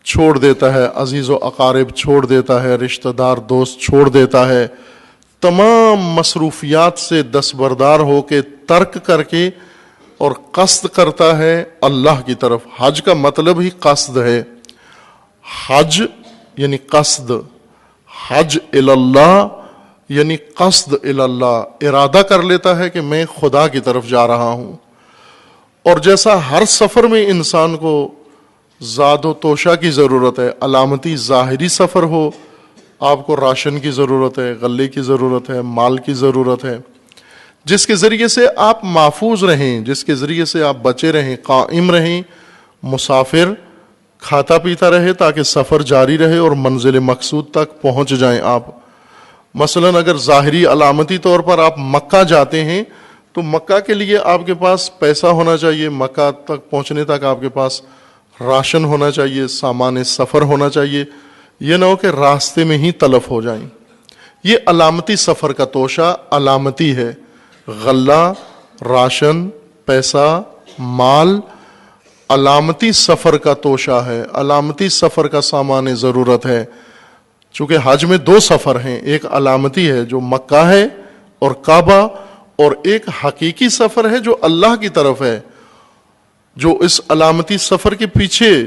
چھوڑ دیتا ہے، عزیز و اقارب چھوڑ دیتا ہے، رشتہ دار دوست چھوڑ دیتا ہے. تمام مصروفیات سے دستبردار ہو کے، ترک کر کے، اور قصد کرتا ہے اللہ کی طرف. حج کا مطلب ہی قصد ہے. حج یعنی قصد، حج اللہ یعنی قصد اللہ، ارادہ کر لیتا ہے کہ میں خدا کی طرف جا رہا ہوں. اور جیسا ہر سفر میں انسان کو زاد و توشہ کی ضرورت ہے، علامتی ظاہری سفر ہو، آپ کو راشن کی ضرورت ہے، غلے کی ضرورت ہے، مال کی ضرورت ہے. جس کے ذریعے سے آپ محفوظ رہیں، جس کے ذریعے سے آپ بچے رہیں، قائم رہیں، مسافر کھاتا پیتا رہے تاکہ سفر جاری رہے اور منزل مقصود تک پہنچ جائیں آپ۔ مثلا اگر ظاہری علامتی طور پر آپ مکہ جاتے ہیں تو مکہ کے لیے آپ کے پاس پیسہ ہونا چاہیے، مکہ تک پہنچنے تک آپ کے پاس راشن ہونا چاہیے، سامان سفر ہونا چاہیے، یہ نہ ہو کہ راستے میں ہی تلف ہو جائیں۔ یہ علامتی سفر کا توشہ علامتی ہے، غلہ، راشن، پیسہ، مال علامتی سفر کا توشہ ہے، علامتی سفر کا سامان ضرورت ہے۔ چونکہ حج میں دو سفر ہیں، ایک علامتی ہے جو مکہ ہے اور کعبہ، اور ایک حقیقی سفر ہے جو اللہ کی طرف ہے، جو اس علامتی سفر کے پیچھے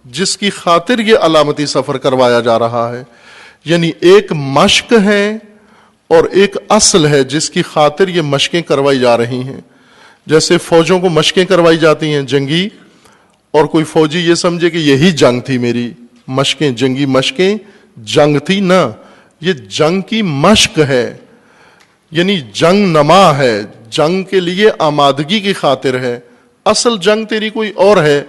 جس کی خاطر یہ علامتی سفر کروایا جا رہا ہے، یعنی ایک مشق ہے اور ایک اصل ہے جس کی خاطر یہ مشقیں کروائی جا رہی ہیں۔ جیسے فوجوں کو مشقیں کروائی جاتی ہیں جنگی، اور کوئی فوجی یہ سمجھے کہ یہی جنگ تھی، میری مشقیں، جنگی مشقیں جنگ تھی، نہ، یہ جنگ کی مشق ہے، یعنی جنگ نما ہے، جنگ کے لیے آمادگی کی خاطر ہے۔ اصل جنگ تیری کوئی اور ہے،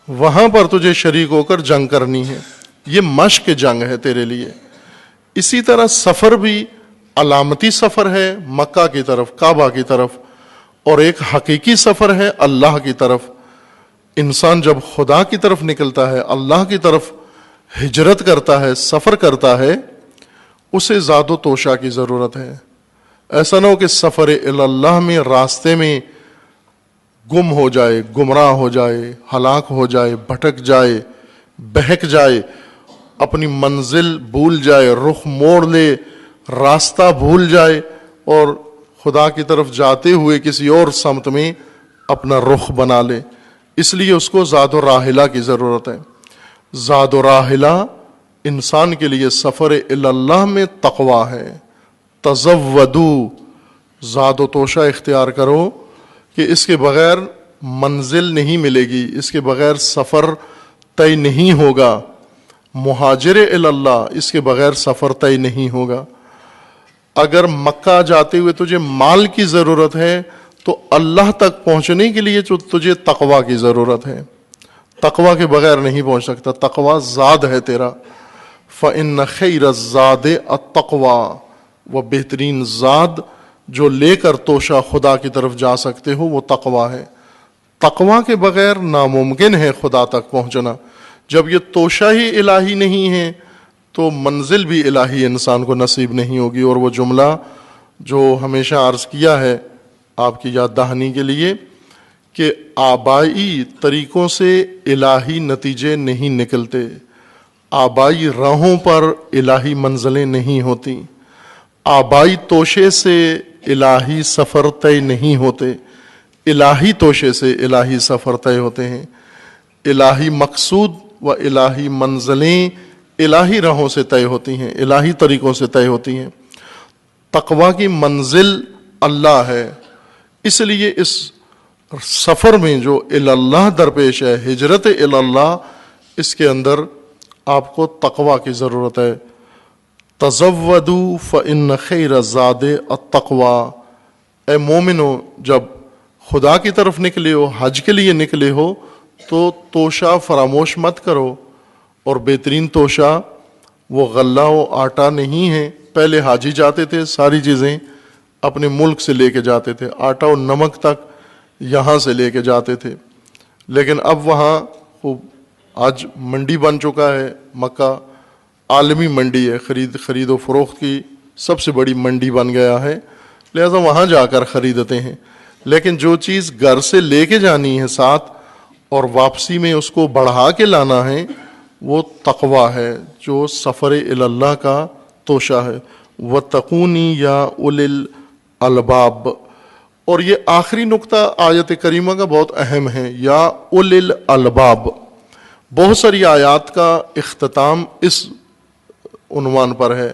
وہاں پر تجھے شریک ہو کر جنگ کرنی ہے، یہ مشق جنگ ہے تیرے لیے۔ اسی طرح سفر بھی علامتی سفر ہے مکہ کی طرف، کعبہ کی طرف، اور ایک حقیقی سفر ہے اللہ کی طرف۔ انسان جب خدا کی طرف نکلتا ہے، اللہ کی طرف ہجرت کرتا ہے، سفر کرتا ہے، اسے زاد و توشہ کی ضرورت ہے۔ ایسا نہ ہو کہ سفر اللہ میں راستے میں گم ہو جائے، گمراہ ہو جائے، ہلاک ہو جائے، بھٹک جائے، بہک جائے، اپنی منزل بھول جائے، رخ موڑ لے، راستہ بھول جائے اور خدا کی طرف جاتے ہوئے کسی اور سمت میں اپنا رخ بنا لے۔ اس لیے اس کو زاد و راحلہ کی ضرورت ہے۔ زاد و راحلہ انسان کے لیے سفر اللہ میں تقوی ہے۔ تزودو، زاد و توشہ اختیار کرو کہ اس کے بغیر منزل نہیں ملے گی، اس کے بغیر سفر طے نہیں ہوگا۔ مہاجر اللہ، اس کے بغیر سفر طے نہیں ہوگا۔ اگر مکہ جاتے ہوئے تجھے مال کی ضرورت ہے تو اللہ تک پہنچنے کے لیے تجھے تقوی کی ضرورت ہے۔ تقوی کے بغیر نہیں پہنچ سکتا، تقوی زاد ہے تیرا۔ فَإِنَّ خَيْرَ الزَّادِ التَّقْوَى، وہ بہترین زاد جو لے کر توشہ خدا کی طرف جا سکتے ہو وہ تقوی ہے۔ تقوی کے بغیر ناممکن ہے خدا تک پہنچنا۔ جب یہ توشہ ہی الہی نہیں ہے تو منزل بھی الہی انسان کو نصیب نہیں ہوگی۔ اور وہ جملہ جو ہمیشہ عرض کیا ہے آپ کی یاد دہانی کے لیے کہ آبائی طریقوں سے الہی نتیجے نہیں نکلتے، آبائی راہوں پر الہی منزلیں نہیں ہوتی، آبائی توشے سے الہی سفر طے نہیں ہوتے، الہی توشے سے الہی سفر طے ہوتے ہیں۔ الہی مقصود و الہی منزلیں الہی راہوں سے طے ہوتی ہیں، الہی طریقوں سے طے ہوتی ہیں۔ تقوی کی منزل اللہ ہے، اس لیے اس سفر میں جو اللہ درپیش ہے، ہجرت اللہ، اس کے اندر آپ کو تقوی کی ضرورت ہے۔ تزودوا فإن خیر الزاد التقوی، اے مومنو جب خدا کی طرف نکلے ہو، حج کے لیے نکلے ہو تو توشہ فراموش مت کرو۔ اور بہترین توشہ وہ غلہ و آٹا نہیں ہے۔ پہلے حاجی جاتے تھے ساری چیزیں اپنے ملک سے لے کے جاتے تھے، آٹا و نمک تک یہاں سے لے کے جاتے تھے، لیکن اب وہاں آج منڈی بن چکا ہے، مکہ عالمی منڈی ہے، خرید و فروخت کی سب سے بڑی منڈی بن گیا ہے، لہذا وہاں جا کر خریدتے ہیں۔ لیکن جو چیز گھر سے لے کے جانی ہے ساتھ اور واپسی میں اس کو بڑھا کے لانا ہے، وہ تقوی ہے جو سفر اللہ کا توشہ ہے۔ وَاتَّقُونِي يَا أُولِي الْأَلْبَابِ، اور یہ آخری نقطہ آیت کریمہ کا بہت اہم ہے، یا اولی الالباب۔ بہت ساری آیات کا اختتام اس عنوان پر ہے،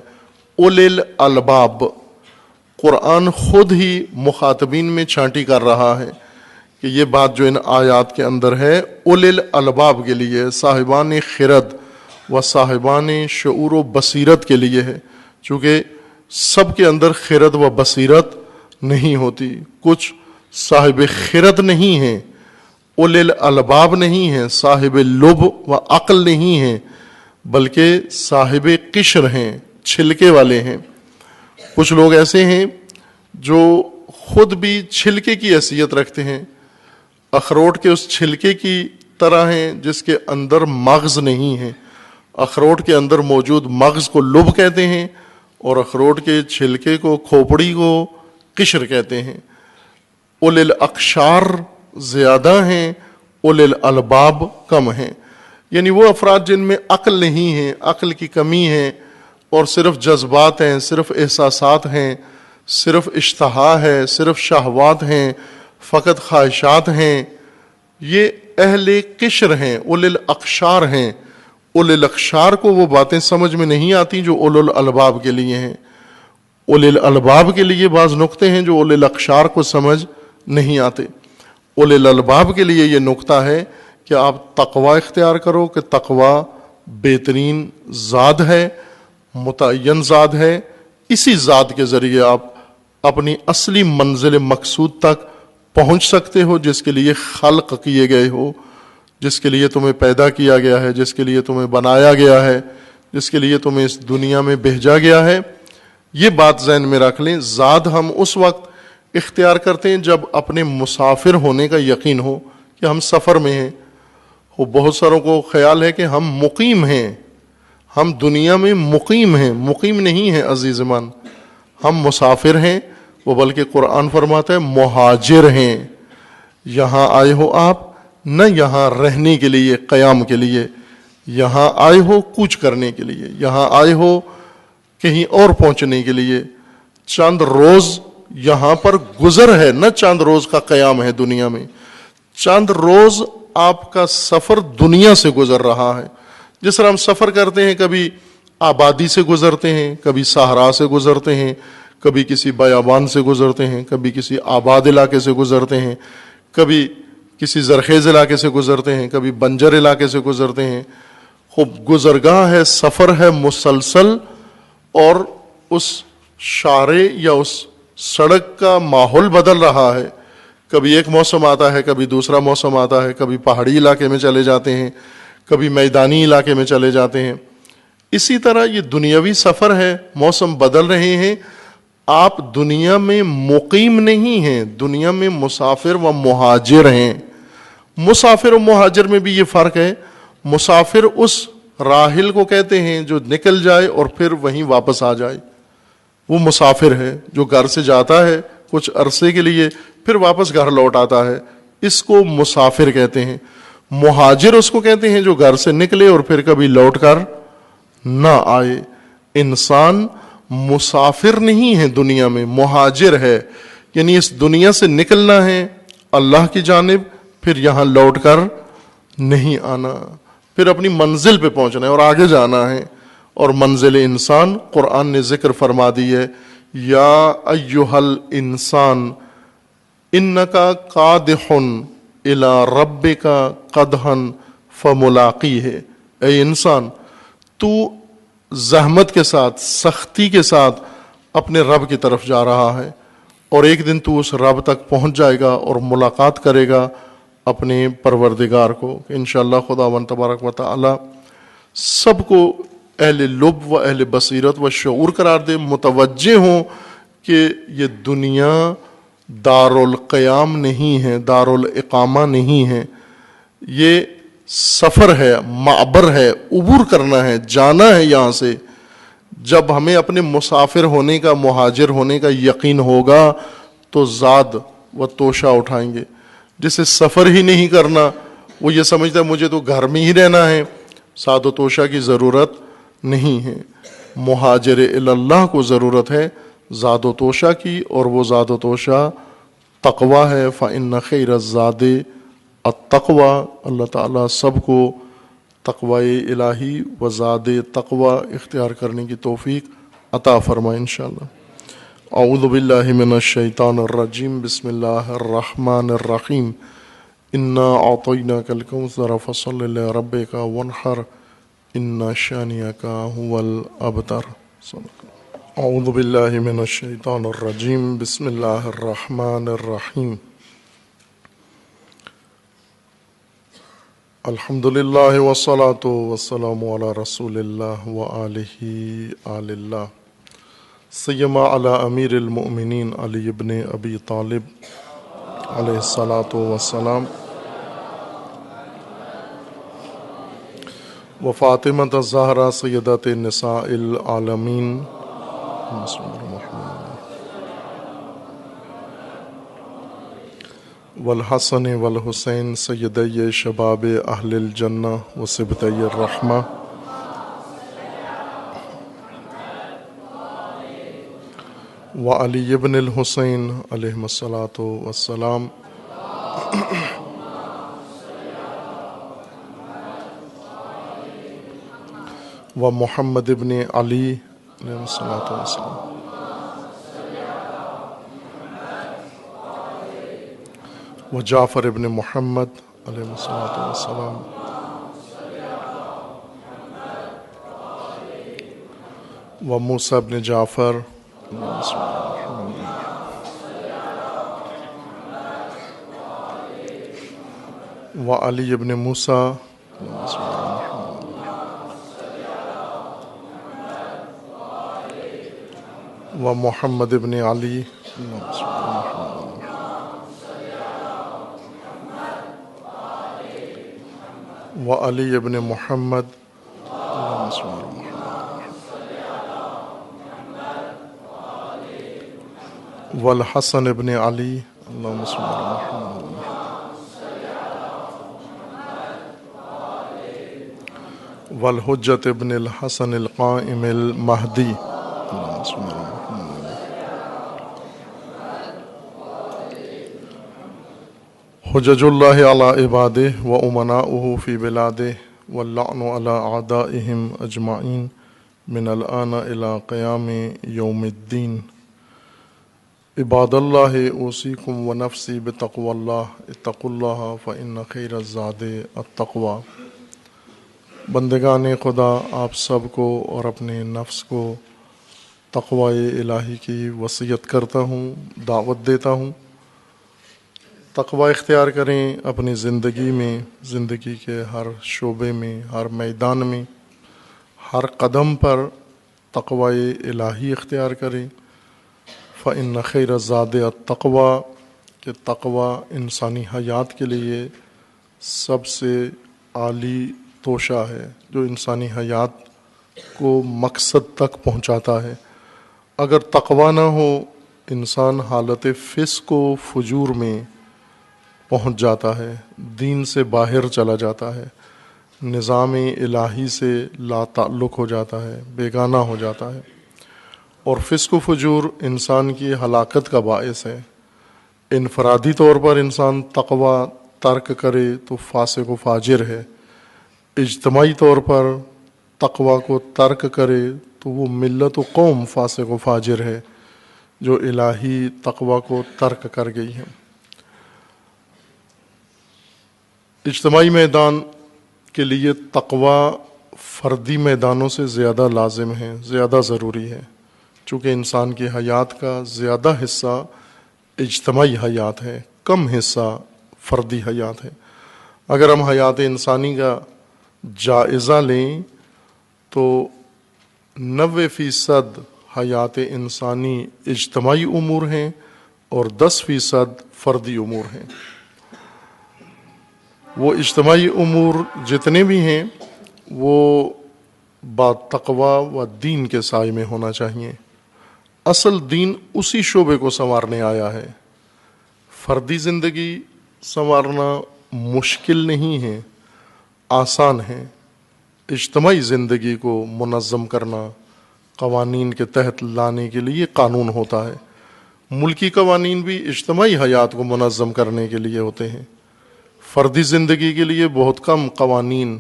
اولی الالباب۔ قرآن خود ہی مخاطبین میں چھانٹی کر رہا ہے کہ یہ بات جو ان آیات کے اندر ہے اولی الالباب کے لیے، صاحبان خرد و صاحبان شعور و بصیرت کے لیے ہے، چونکہ سب کے اندر خرد و بصیرت نہیں ہوتی، کچھ صاحب خرد نہیں ہیں، اولل الالباب نہیں ہیں، صاحب لب و عقل نہیں ہیں، بلکہ صاحب قشر ہیں، چھلکے والے ہیں۔ کچھ لوگ ایسے ہیں جو خود بھی چھلکے کی حیثیت رکھتے ہیں، اخروٹ کے اس چھلکے کی طرح ہیں جس کے اندر مغز نہیں ہے۔ اخروٹ کے اندر موجود مغز کو لب کہتے ہیں اور اخروٹ کے چھلکے کو، کھوپڑی کو قشر کہتے ہیں۔ اولل الاقشار زیادہ ہیں، اولل الالباب کم ہیں، یعنی وہ افراد جن میں عقل نہیں ہے، عقل کی کمی ہے، اور صرف جذبات ہیں، صرف احساسات ہیں، صرف اشتہا ہے، صرف شہوات ہیں، فقط خواہشات ہیں، یہ اہل قشر ہیں، اولل الاقشار ہیں۔ اولل الاقشار کو وہ باتیں سمجھ میں نہیں آتی جو اولل الالباب کے لیے ہیں۔ اولل الالباب کے لیے بعض نقطے ہیں جو اولل الاقشار کو سمجھ نہیں آتے۔ اولل الالباب کے لیے یہ نقطہ ہے کہ آپ تقوی اختیار کرو، کہ تقوی بہترین زاد ہے، متعین زاد ہے، اسی زاد کے ذریعے آپ اپنی اصلی منزل مقصود تک پہنچ سکتے ہو، جس کے لیے خلق کیے گئے ہو، جس کے لیے تمہیں پیدا کیا گیا ہے، جس کے لیے تمہیں بنایا گیا ہے، جس کے لیے تمہیں اس دنیا میں بھیجا گیا ہے۔ یہ بات ذہن میں رکھ لیں، زاد ہم اس وقت اختیار کرتے ہیں جب اپنے مسافر ہونے کا یقین ہو کہ ہم سفر میں ہیں۔ وہ بہت ساروں کو خیال ہے کہ ہم مقیم ہیں، ہم دنیا میں مقیم ہیں، مقیم نہیں ہیں عزیز من، ہم مسافر ہیں۔ وہ بلکہ قرآن فرماتا ہے مہاجر ہیں، یہاں آئے ہو آپ نہ یہاں رہنے کے لیے، قیام کے لیے، یہاں آئے ہو کوچ کرنے کے لیے، یہاں آئے ہو کہیں اور پہنچنے کے لیے۔ چند روز یہاں پر گزر ہے، نہ چند روز کا قیام ہے دنیا میں، چند روز آپ کا سفر دنیا سے گزر رہا ہے۔ جس طرح ہم سفر کرتے ہیں، کبھی آبادی سے گزرتے ہیں، کبھی صحرا سے گزرتے ہیں، کبھی کسی بیابان سے گزرتے ہیں، کبھی کسی آباد علاقے سے گزرتے ہیں، کبھی کسی زرخیز علاقے سے گزرتے ہیں، کبھی بنجر علاقے سے گزرتے ہیں۔ خوب گزرگاہ ہے، سفر ہے مسلسل، اور اس شارے یا اس سڑک کا ماحول بدل رہا ہے۔ کبھی ایک موسم آتا ہے، کبھی دوسرا موسم آتا ہے، کبھی پہاڑی علاقے میں چلے جاتے ہیں، کبھی میدانی علاقے میں چلے جاتے ہیں۔ اسی طرح یہ دنیاوی سفر ہے، موسم بدل رہے ہیں، آپ دنیا میں مقیم نہیں ہیں، دنیا میں مسافر و مہاجر ہیں۔ مسافر و مہاجر میں بھی یہ فرق ہے، مسافر اس راحل کو کہتے ہیں جو نکل جائے اور پھر وہیں واپس آ جائے، وہ مسافر ہے۔ جو گھر سے جاتا ہے کچھ عرصے کے لیے پھر واپس گھر لوٹ آتا ہے، اس کو مسافر کہتے ہیں۔ مہاجر اس کو کہتے ہیں جو گھر سے نکلے اور پھر کبھی لوٹ کر نہ آئے۔ انسان مسافر نہیں ہے دنیا میں، مہاجر ہے، یعنی اس دنیا سے نکلنا ہے اللہ کی جانب، پھر یہاں لوٹ کر نہیں آنا، پھر اپنی منزل پہ پہنچنا ہے اور آگے جانا ہے۔ اور منزل انسان قرآن نے ذکر فرما دی ہے، یا ایہا الانسان انکا قادح الی ربک قدحا فملاقیہ، اے انسان تو زحمت کے ساتھ، سختی کے ساتھ اپنے رب کی طرف جا رہا ہے، اور ایک دن تو اس رب تک پہنچ جائے گا اور ملاقات کرے گا اپنے پروردگار کو۔ انشاءاللہ خداوند تبارک و تعالی سب کو اہل لب و اہل بصیرت و شعور قرار دے، متوجہ ہوں کہ یہ دنیا دار القیام نہیں ہے، دار الاقامہ نہیں ہے، یہ سفر ہے، معبر ہے، عبور کرنا ہے، جانا ہے یہاں سے۔ جب ہمیں اپنے مسافر ہونے کا، مہاجر ہونے کا یقین ہوگا تو زاد و توشہ اٹھائیں گے۔ جسے سفر ہی نہیں کرنا، وہ یہ سمجھتا ہے مجھے تو گھر میں ہی رہنا ہے، زاد و توشہ کی ضرورت نہیں ہے۔ مہاجر اللہ کو ضرورت ہے زاد و توشہ کی، اور وہ زاد و توشہ تقوی ہے۔ فإن خیر الزاد التقوی۔ اللہ تعالیٰ سب کو تقوی الہی و زاد تقوی اختیار کرنے کی توفیق عطا فرمائے انشاءاللہ۔ اعوذ باللہ من الشیطان الرجیم، بسم اللہ الرحمن الرحیم۔ انا اعطیناک الکوثر فصل لربک وانحر ان شانئک هو الابتر۔ اعوذ باللہ من الشیطان الرجیم بسم اللہ الرحمن الرحیم الحمد للہ والصلاة والسلام علی رسول اللہ وآلہ آل اللہ سیما علی امیر المؤمنین علی ابن ابی طالب علیہ الصلاۃ والسلام وفاطمۃ الزہرا سیدۃ نساء العالمین والحسن والحسین سیدی شباب اہل الجنہ وصبتی الرحمہ وعلی ابن الحسین علیہم الصلاۃ والسلام ومحمد ابن علی علیہ الصلاۃ والسلام وجعفر ابن محمد علیہ الصلاۃ والسلام وموسیٰ ابن جعفر وعلی ابن موسیٰ ومحمد ابن علی وعلی ابن محمد والحسن ابن علی اللہم صل علی محمد والحجۃ ابن الحسن القائم المہدی اللہم صل علی محمد حجج اللہ علی عبادہ و امناؤہ فی بلادہ واللعن علی اعدائہم اجمعین من الآن الی قیام یوم الدین عباد اللہ اوصیکم و نفسی بتقوی اللہ اتقوا اللہ فإن خیر الزاد التقوی بندگان خدا آپ سب کو اور اپنے نفس کو تقوی الہی کی وصیت کرتا ہوں، دعوت دیتا ہوں۔ تقوی اختیار کریں اپنی زندگی میں، زندگی کے ہر شعبے میں، ہر میدان میں، ہر قدم پر تقوی الہی اختیار کریں۔ فإن خیر الزاد التقوی کہ تقوی انسانی حیات کے لیے سب سے عالی توشہ ہے جو انسانی حیات کو مقصد تک پہنچاتا ہے۔ اگر تقوی نہ ہو انسان حالت فسق و فجور میں پہنچ جاتا ہے، دین سے باہر چلا جاتا ہے، نظام الہی سے لا تعلق ہو جاتا ہے، بیگانہ ہو جاتا ہے، اور فسق و فجور انسان کی ہلاکت کا باعث ہے۔ انفرادی طور پر انسان تقوی ترک کرے تو فاسق و فاجر ہے، اجتماعی طور پر تقوی کو ترک کرے تو وہ ملت و قوم فاسق و فاجر ہے جو الہی تقوی کو ترک کر گئی ہے۔ اجتماعی میدان کے لیے تقوی فردی میدانوں سے زیادہ لازم ہے، زیادہ ضروری ہے، چونکہ انسان کی حیات کا زیادہ حصہ اجتماعی حیات ہے، کم حصہ فردی حیات ہے۔ اگر ہم حیات انسانی کا جائزہ لیں تو 90% حیات انسانی اجتماعی امور ہیں اور 10% فردی امور ہیں۔ وہ اجتماعی امور جتنے بھی ہیں وہ با تقوی و دین کے سائے میں ہونا چاہیے۔ اصل دین اسی شعبے کو سنوارنے آیا ہے۔ فردی زندگی سنوارنا مشکل نہیں ہے، آسان ہے۔ اجتماعی زندگی کو منظم کرنا، قوانین کے تحت لانے کے لیے قانون ہوتا ہے۔ ملکی قوانین بھی اجتماعی حیات کو منظم کرنے کے لیے ہوتے ہیں۔ فردی زندگی کے لیے بہت کم قوانین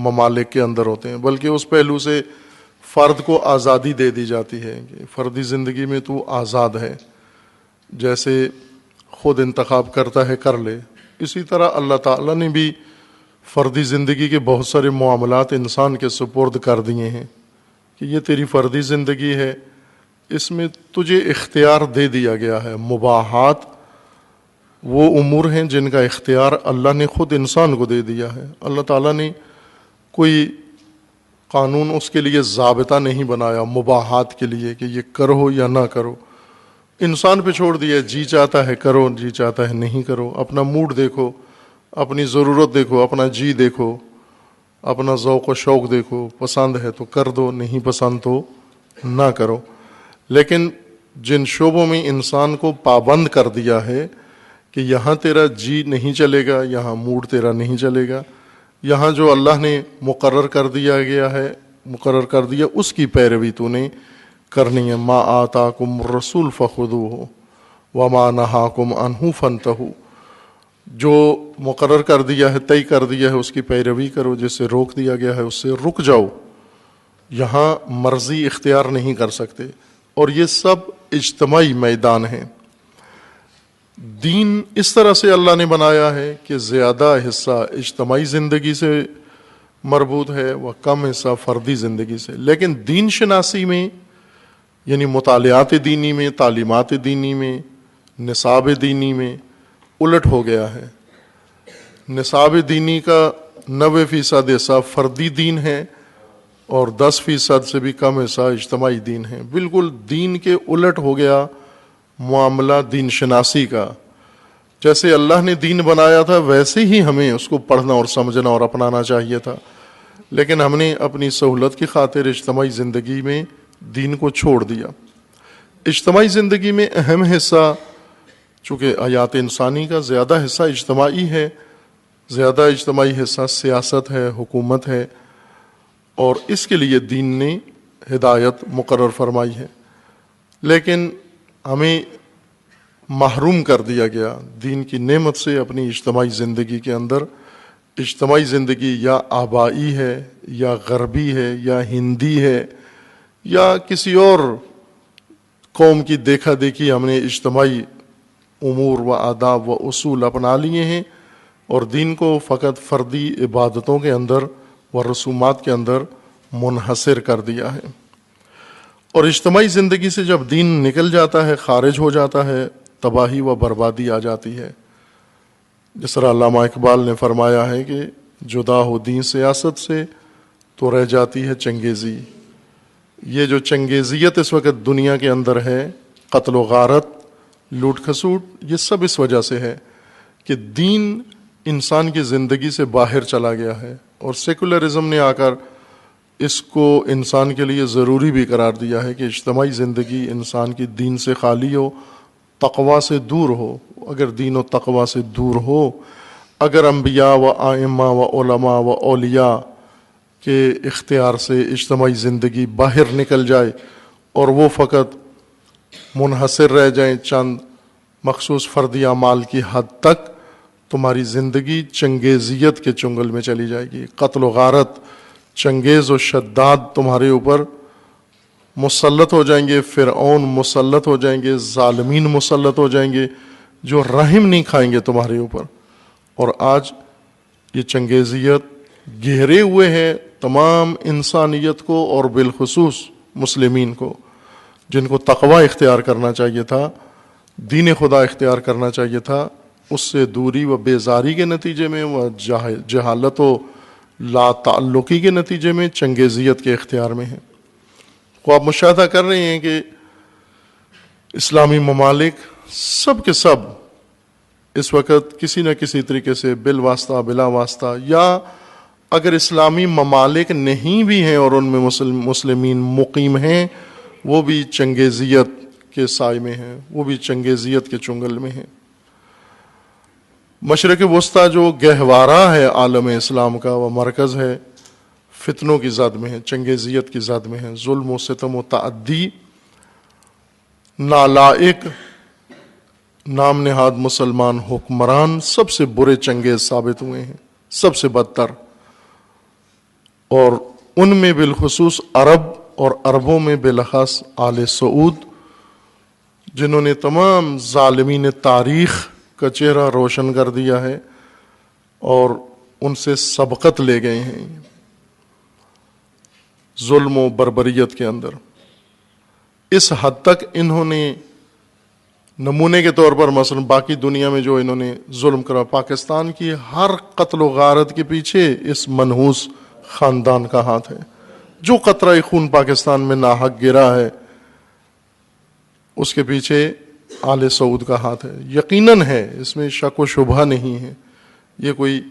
ممالک کے اندر ہوتے ہیں، بلکہ اس پہلو سے فرد کو آزادی دے دی جاتی ہے کہ فردی زندگی میں تو آزاد ہے، جیسے خود انتخاب کرتا ہے کر لے۔ اسی طرح اللہ تعالیٰ نے بھی فردی زندگی کے بہت سارے معاملات انسان کے سپرد کر دیے ہیں کہ یہ تیری فردی زندگی ہے، اس میں تجھے اختیار دے دیا گیا ہے. مباحات وہ امور ہیں جن کا اختیار اللہ نے خود انسان کو دے دیا ہے. اللہ تعالیٰ نے کوئی قانون اس کے لیے ضابطہ نہیں بنایا مباحات کے لیے کہ یہ کرو یا نہ کرو. انسان پہ چھوڑ دیا، جی چاہتا ہے کرو، جی چاہتا ہے نہیں کرو. اپنا موڈ دیکھو، اپنی ضرورت دیکھو، اپنا جی دیکھو، اپنا ذوق و شوق دیکھو. پسند ہے تو کر دو، نہیں پسند تو نہ کرو. لیکن جن شعبوں میں انسان کو پابند کر دیا ہے کہ یہاں تیرا جی نہیں چلے گا، یہاں موڈ تیرا نہیں چلے گا، یہاں جو اللہ نے مقرر کر دیا گیا ہے، مقرر کر دیا، اس کی پیروی تو نے کرنی ہے. ما آتاکم الرسول فخذوہ وما نہاکم عنہ فانتہوا. جو مقرر کر دیا ہے، طے کر دیا ہے، اس کی پیروی کرو. جس سے روک دیا گیا ہے اس سے رک جاؤ. یہاں مرضی اختیار نہیں کر سکتے. اور یہ سب اجتماعی میدان ہیں. دین اس طرح سے اللہ نے بنایا ہے کہ زیادہ حصہ اجتماعی زندگی سے مربوط ہے و کم حصہ فردی زندگی سے. لیکن دین شناسی میں، یعنی مطالعات دینی میں، تعلیمات دینی میں، نصاب دینی میں الٹ ہو گیا ہے. نصاب دینی کا 90% حصہ فردی دین ہے اور 10% سے بھی کم حصہ اجتماعی دین ہے. بالکل دین کے الٹ ہو گیا معاملہ دین شناسی کا. جیسے اللہ نے دین بنایا تھا ویسے ہی ہمیں اس کو پڑھنا اور سمجھنا اور اپنانا چاہیے تھا. لیکن ہم نے اپنی سہولت کی خاطر اجتماعی زندگی میں دین کو چھوڑ دیا. اجتماعی زندگی میں اہم حصہ، چونکہ حیات انسانی کا زیادہ حصہ اجتماعی ہے، زیادہ اجتماعی حصہ سیاست ہے، حکومت ہے، اور اس کے لیے دین نے ہدایت مقرر فرمائی ہے. لیکن ہمیں محروم کر دیا گیا دین کی نعمت سے اپنی اجتماعی زندگی کے اندر. اجتماعی زندگی یا آبائی ہے، یا غربی ہے، یا ہندی ہے، یا کسی اور قوم کی دیکھا دیکھی ہم نے اجتماعی امور و آداب و اصول اپنا لیے ہیں اور دین کو فقط فردی عبادتوں کے اندر و رسومات کے اندر منحصر کر دیا ہے. اور اجتماعی زندگی سے جب دین نکل جاتا ہے، خارج ہو جاتا ہے، تباہی و بربادی آ جاتی ہے. جس طرح علامہ اقبال نے فرمایا ہے کہ جدا ہو دین سیاست سے تو رہ جاتی ہے چنگیزی. یہ جو چنگیزیت اس وقت دنیا کے اندر ہے، قتل و غارت، لوٹ کھسوٹ، یہ سب اس وجہ سے ہے کہ دین انسان کی زندگی سے باہر چلا گیا ہے. اور سیکولرزم نے آ کر اس کو انسان کے لیے ضروری بھی قرار دیا ہے کہ اجتماعی زندگی انسان کی دین سے خالی ہو، تقوی سے دور ہو. اگر دین و تقوی سے دور ہو، اگر انبیاء و ائمہ و علماء و اولیاء کے اختیار سے اجتماعی زندگی باہر نکل جائے اور وہ فقط منحصر رہ جائیں چند مخصوص فردی اعمال کی حد تک، تمہاری زندگی چنگیزیت کے چنگل میں چلی جائے گی. قتل و غارت، چنگیز و شداد تمہارے اوپر مسلط ہو جائیں گے، فرعون مسلط ہو جائیں گے، ظالمین مسلط ہو جائیں گے جو رحم نہیں کھائیں گے تمہارے اوپر. اور آج یہ چنگیزیت گہرے ہوئے ہے تمام انسانیت کو اور بالخصوص مسلمین کو، جن کو تقوی اختیار کرنا چاہیے تھا، دین خدا اختیار کرنا چاہیے تھا. اس سے دوری و بیزاری کے نتیجے میں و جہالت و لا تعلقی کے نتیجے میں چنگیزیت کے اختیار میں ہیں. کو آپ مشاہدہ کر رہے ہیں کہ اسلامی ممالک سب کے سب اس وقت کسی نہ کسی طریقے سے بالواسطہ بلا واسطہ، یا اگر اسلامی ممالک نہیں بھی ہیں اور ان میں مسلمین مقیم ہیں، وہ بھی چنگیزیت کے سائے میں ہیں، وہ بھی چنگیزیت کے چنگل میں ہیں. مشرق وسطیٰ جو گہوارہ ہے عالم اسلام کا، وہ مرکز ہے، فتنوں کی زد میں ہے، چنگیزیت کی زد میں ہے. ظلم و ستم و تعدی، نالائق نام نہاد مسلمان حکمران سب سے برے چنگیز ثابت ہوئے ہیں، سب سے بدتر. اور ان میں بالخصوص عرب اور عربوں میں بالاخص آل سعود، جنہوں نے تمام ظالمین تاریخ کا چہرہ روشن کر دیا ہے اور ان سے سبقت لے گئے ہیں ظلم و بربریت کے اندر. اس حد تک انہوں نے نمونے کے طور پر مثلا باقی دنیا میں جو انہوں نے ظلم کرا، پاکستان کی ہر قتل و غارت کے پیچھے اس منحوس خاندان کا ہاتھ ہے. جو قطرہ خون پاکستان میں ناحق گرا ہے اس کے پیچھے آل سعود کا ہاتھ ہے، یقیناً ہے، اس میں شک و شبہ نہیں ہے. یہ کوئی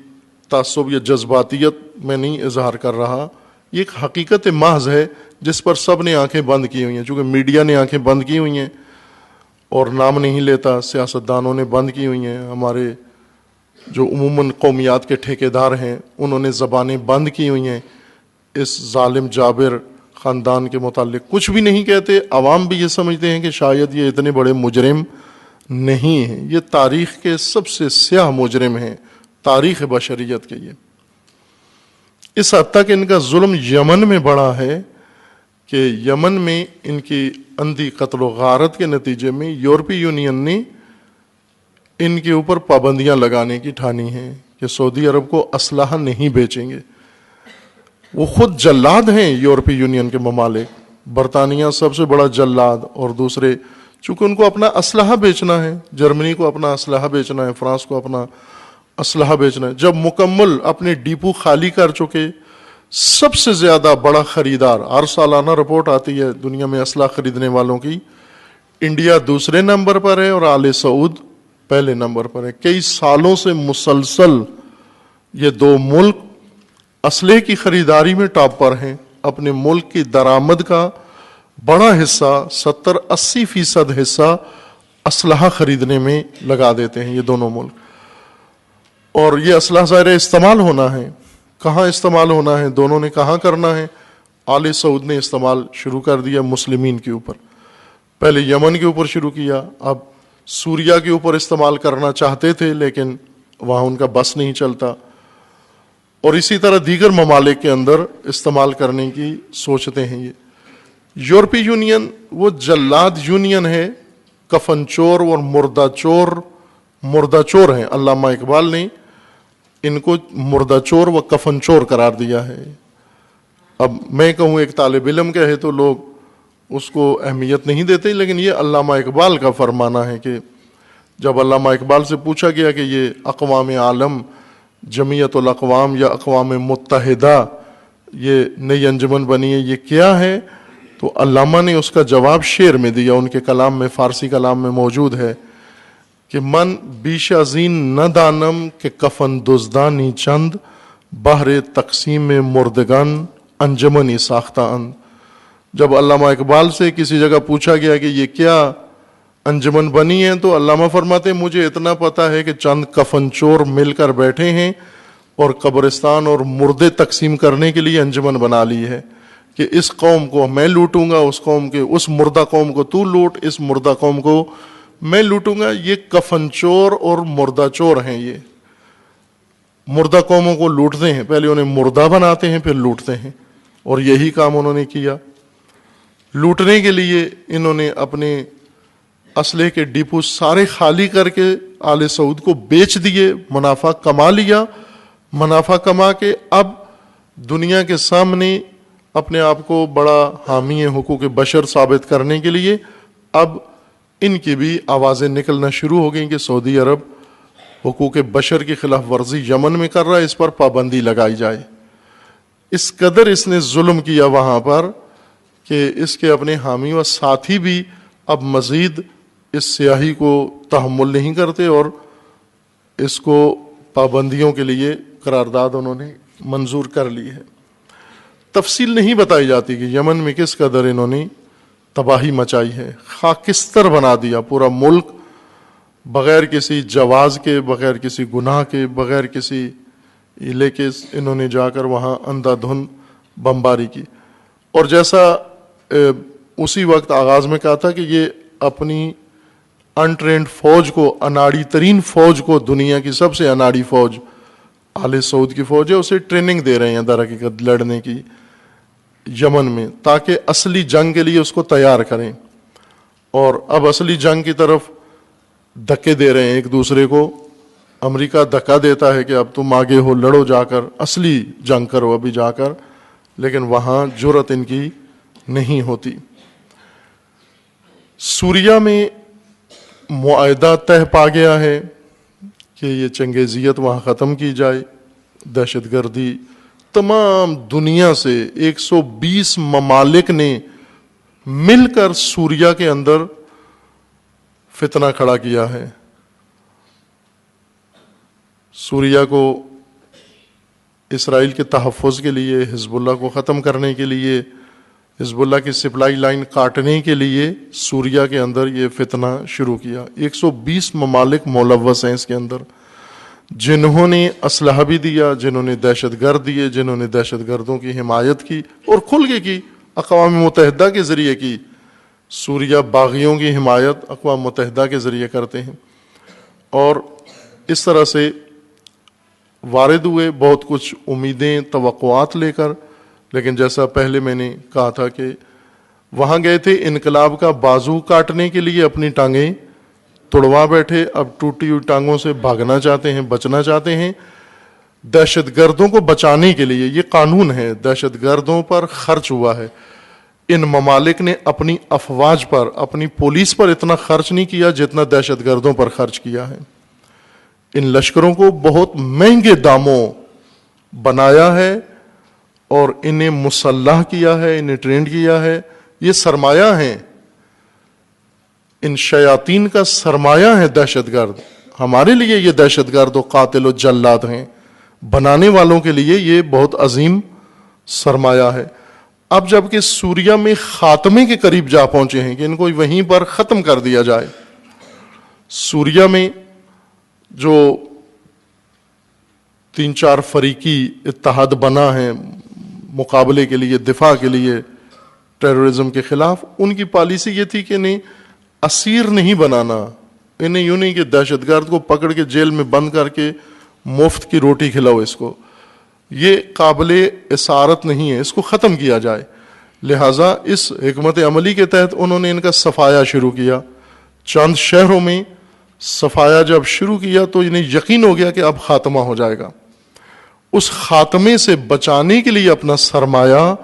تعصب یا جذباتیت میں نہیں اظہار کر رہا، یہ ایک حقیقت محض ہے جس پر سب نے آنکھیں بند کی ہوئی ہیں. چونکہ میڈیا نے آنکھیں بند کی ہوئی ہیں اور نام نہیں لیتا، سیاستدانوں نے بند کی ہوئی ہیں، ہمارے جو عموماً قومیات کے ٹھیکیدار ہیں انہوں نے زبانیں بند کی ہوئی ہیں، اس ظالم جابر خاندان کے متعلق کچھ بھی نہیں کہتے. عوام بھی یہ سمجھتے ہیں کہ شاید یہ اتنے بڑے مجرم نہیں ہیں، یہ تاریخ کے سب سے سیاہ مجرم ہیں، تاریخ بشریت کے. یہ اس حد تک ان کا ظلم یمن میں بڑا ہے کہ یمن میں ان کی اندھی قتل و غارت کے نتیجے میں یورپی یونین نے ان کے اوپر پابندیاں لگانے کی ٹھانی ہیں کہ سعودی عرب کو اسلحہ نہیں بیچیں گے. وہ خود جلاد ہیں یورپی یونین کے ممالک، برطانیہ سب سے بڑا جلاد، اور دوسرے چونکہ ان کو اپنا اسلحہ بیچنا ہے، جرمنی کو اپنا اسلحہ بیچنا ہے، فرانس کو اپنا اسلحہ بیچنا ہے. جب مکمل اپنے ڈیپو خالی کر چکے، سب سے زیادہ بڑا خریدار، ہر سالانہ رپورٹ آتی ہے دنیا میں اسلحہ خریدنے والوں کی، انڈیا دوسرے نمبر پر ہے اور آل سعود پہلے نمبر پر ہے. کئی سالوں سے مسلسل یہ دو ملک اسلحے کی خریداری میں ٹاپ پر ہیں. اپنے ملک کی درآمد کا بڑا حصہ 70-80% حصہ اسلحہ خریدنے میں لگا دیتے ہیں یہ دونوں ملک. اور یہ اسلحہ ظاہر استعمال ہونا ہے، کہاں استعمال ہونا ہے، دونوں نے کہاں کرنا ہے. آل سعود نے استعمال شروع کر دیا مسلمین کے اوپر، پہلے یمن کے اوپر شروع کیا، اب سوریا کے اوپر استعمال کرنا چاہتے تھے لیکن وہاں ان کا بس نہیں چلتا، اور اسی طرح دیگر ممالک کے اندر استعمال کرنے کی سوچتے ہیں. یہ یورپی یونین وہ جلاد یونین ہے، کفن چور اور مردہ چور ہیں. علامہ اقبال نے ان کو مردہ چور و کفن چور قرار دیا ہے. اب میں کہوں ایک طالب علم کہے تو لوگ اس کو اہمیت نہیں دیتے، لیکن یہ علامہ اقبال کا فرمانا ہے کہ جب علامہ اقبال سے پوچھا گیا کہ یہ اقوام عالم، جمعیت الاقوام یا اقوام متحدہ، یہ نئی انجمن بنی ہے، یہ کیا ہے، تو علامہ نے اس کا جواب شعر میں دیا، ان کے کلام میں، فارسی کلام میں موجود ہے کہ من بیش ازین نہ دانم کہ کفن دزدانی چند، بہر تقسیم مردگان انجمنی ساختہ اند. جب علامہ اقبال سے کسی جگہ پوچھا گیا کہ یہ کیا انجمن بنی ہے تو علامہ فرماتے ہیں مجھے اتنا پتا ہے کہ چند کفن چور مل کر بیٹھے ہیں اور قبرستان اور مردے تقسیم کرنے کے لیے انجمن بنا لی ہے کہ اس قوم کو میں لوٹوں گا، اس قوم کے اس مردہ قوم کو تو لوٹ، اس مردہ قوم کو میں لوٹوں گا. یہ کفن چور اور مردہ چور ہیں، یہ مردہ قوموں کو لوٹتے ہیں، پہلے انہیں مردہ بناتے ہیں پھر لوٹتے ہیں، اور یہی کام انہوں نے کیا. لوٹنے کے لیے انہوں نے اپنے اسلحے کے ڈپو سارے خالی کر کے آل سعود کو بیچ دیے، منافع کما لیا. منافع کما کے اب دنیا کے سامنے اپنے آپ کو بڑا حامی حقوق بشر ثابت کرنے کے لیے اب ان کی بھی آوازیں نکلنا شروع ہو گئیں کہ سعودی عرب حقوق بشر کی خلاف ورزی یمن میں کر رہا ہے، اس پر پابندی لگائی جائے. اس قدر اس نے ظلم کیا وہاں پر کہ اس کے اپنے حامی و ساتھی بھی اب مزید اس سیاہی کو تحمل نہیں کرتے اور اس کو پابندیوں کے لیے قرارداد انہوں نے منظور کر لی ہے. تفصیل نہیں بتائی جاتی کہ یمن میں کس قدر انہوں نے تباہی مچائی ہے، خاکستر بنا دیا پورا ملک، بغیر کسی جواز کے، بغیر کسی گناہ کے، بغیر کسی لے کے انہوں نے جا کر وہاں اندھا دھند بمباری کی. اور جیسا اسی وقت آغاز میں کہا تھا کہ یہ اپنی انٹرینڈ فوج کو، اناڑی ترین فوج کو، دنیا کی سب سے اناڑی فوج آل سعود کی فوج ہے، اسے ٹریننگ دے رہے ہیں در حقیقت لڑنے کی یمن میں، تاکہ اصلی جنگ کے لیے اس کو تیار کریں. اور اب اصلی جنگ کی طرف دھکے دے رہے ہیں ایک دوسرے کو. امریکہ دھکا دیتا ہے کہ اب تم آگے ہو، لڑو جا کر، اصلی جنگ کرو ابھی جا کر، لیکن وہاں جرأت ان کی نہیں ہوتی. سوریا میں معاہدہ طے پا گیا ہے کہ یہ چنگیزیت وہاں ختم کی جائے. دہشت گردی تمام دنیا سے 120 ممالک نے مل کر سوریا کے اندر فتنہ کھڑا کیا ہے. سوریا کو اسرائیل کے تحفظ کے لیے، حزب اللہ کو ختم کرنے کے لیے، حزب اللہ کی سپلائی لائن کاٹنے کے لیے سوریا کے اندر یہ فتنہ شروع کیا. 120 ممالک ملوث ہیں اس کے اندر، جنہوں نے اسلحہ بھی دیا، جنہوں نے دہشت گرد دیے، جنہوں نے دہشت گردوں کی حمایت کی اور کھل کے کی، اقوام متحدہ کے ذریعے کی. سوریا باغیوں کی حمایت اقوام متحدہ کے ذریعے کرتے ہیں، اور اس طرح سے وارد ہوئے بہت کچھ امیدیں، توقعات لے کر. لیکن جیسا پہلے میں نے کہا تھا کہ وہاں گئے تھے انقلاب کا بازو کاٹنے کے لیے، اپنی ٹانگیں توڑوا بیٹھے، اب ٹوٹی ہوئی ٹانگوں سے بھاگنا چاہتے ہیں، بچنا چاہتے ہیں. دہشت گردوں کو بچانے کے لیے یہ قانون ہے، دہشت گردوں پر خرچ ہوا ہے. ان ممالک نے اپنی افواج پر، اپنی پولیس پر اتنا خرچ نہیں کیا جتنا دہشت گردوں پر خرچ کیا ہے. ان لشکروں کو بہت مہنگے داموں بنایا ہے اور انہیں مسلح کیا ہے، انہیں ٹرینڈ کیا ہے. یہ سرمایہ ہیں، ان شیاطین کا سرمایہ ہے دہشت گرد. ہمارے لیے یہ دہشت گرد و قاتل و جلاد ہیں، بنانے والوں کے لیے یہ بہت عظیم سرمایہ ہے. اب جب کہ سوریا میں خاتمے کے قریب جا پہنچے ہیں کہ ان کو وہیں پر ختم کر دیا جائے. سوریا میں جو 3-4 فریقی اتحاد بنا ہے مقابلے کے لیے، دفاع کے لیے ٹیررزم کے خلاف، ان کی پالیسی یہ تھی کہ انہیں اسیر نہیں بنانا، انہیں یوں نہیں کہ دہشت گرد کو پکڑ کے جیل میں بند کر کے مفت کی روٹی کھلاؤ اس کو. یہ قابل اسارت نہیں ہے، اس کو ختم کیا جائے. لہٰذا اس حکمت عملی کے تحت انہوں نے ان کا صفایا شروع کیا. چند شہروں میں صفایا جب شروع کیا تو انہیں یقین ہو گیا کہ اب خاتمہ ہو جائے گا. اس خاتمے سے بچانے کے لیے اپنا سرمایہ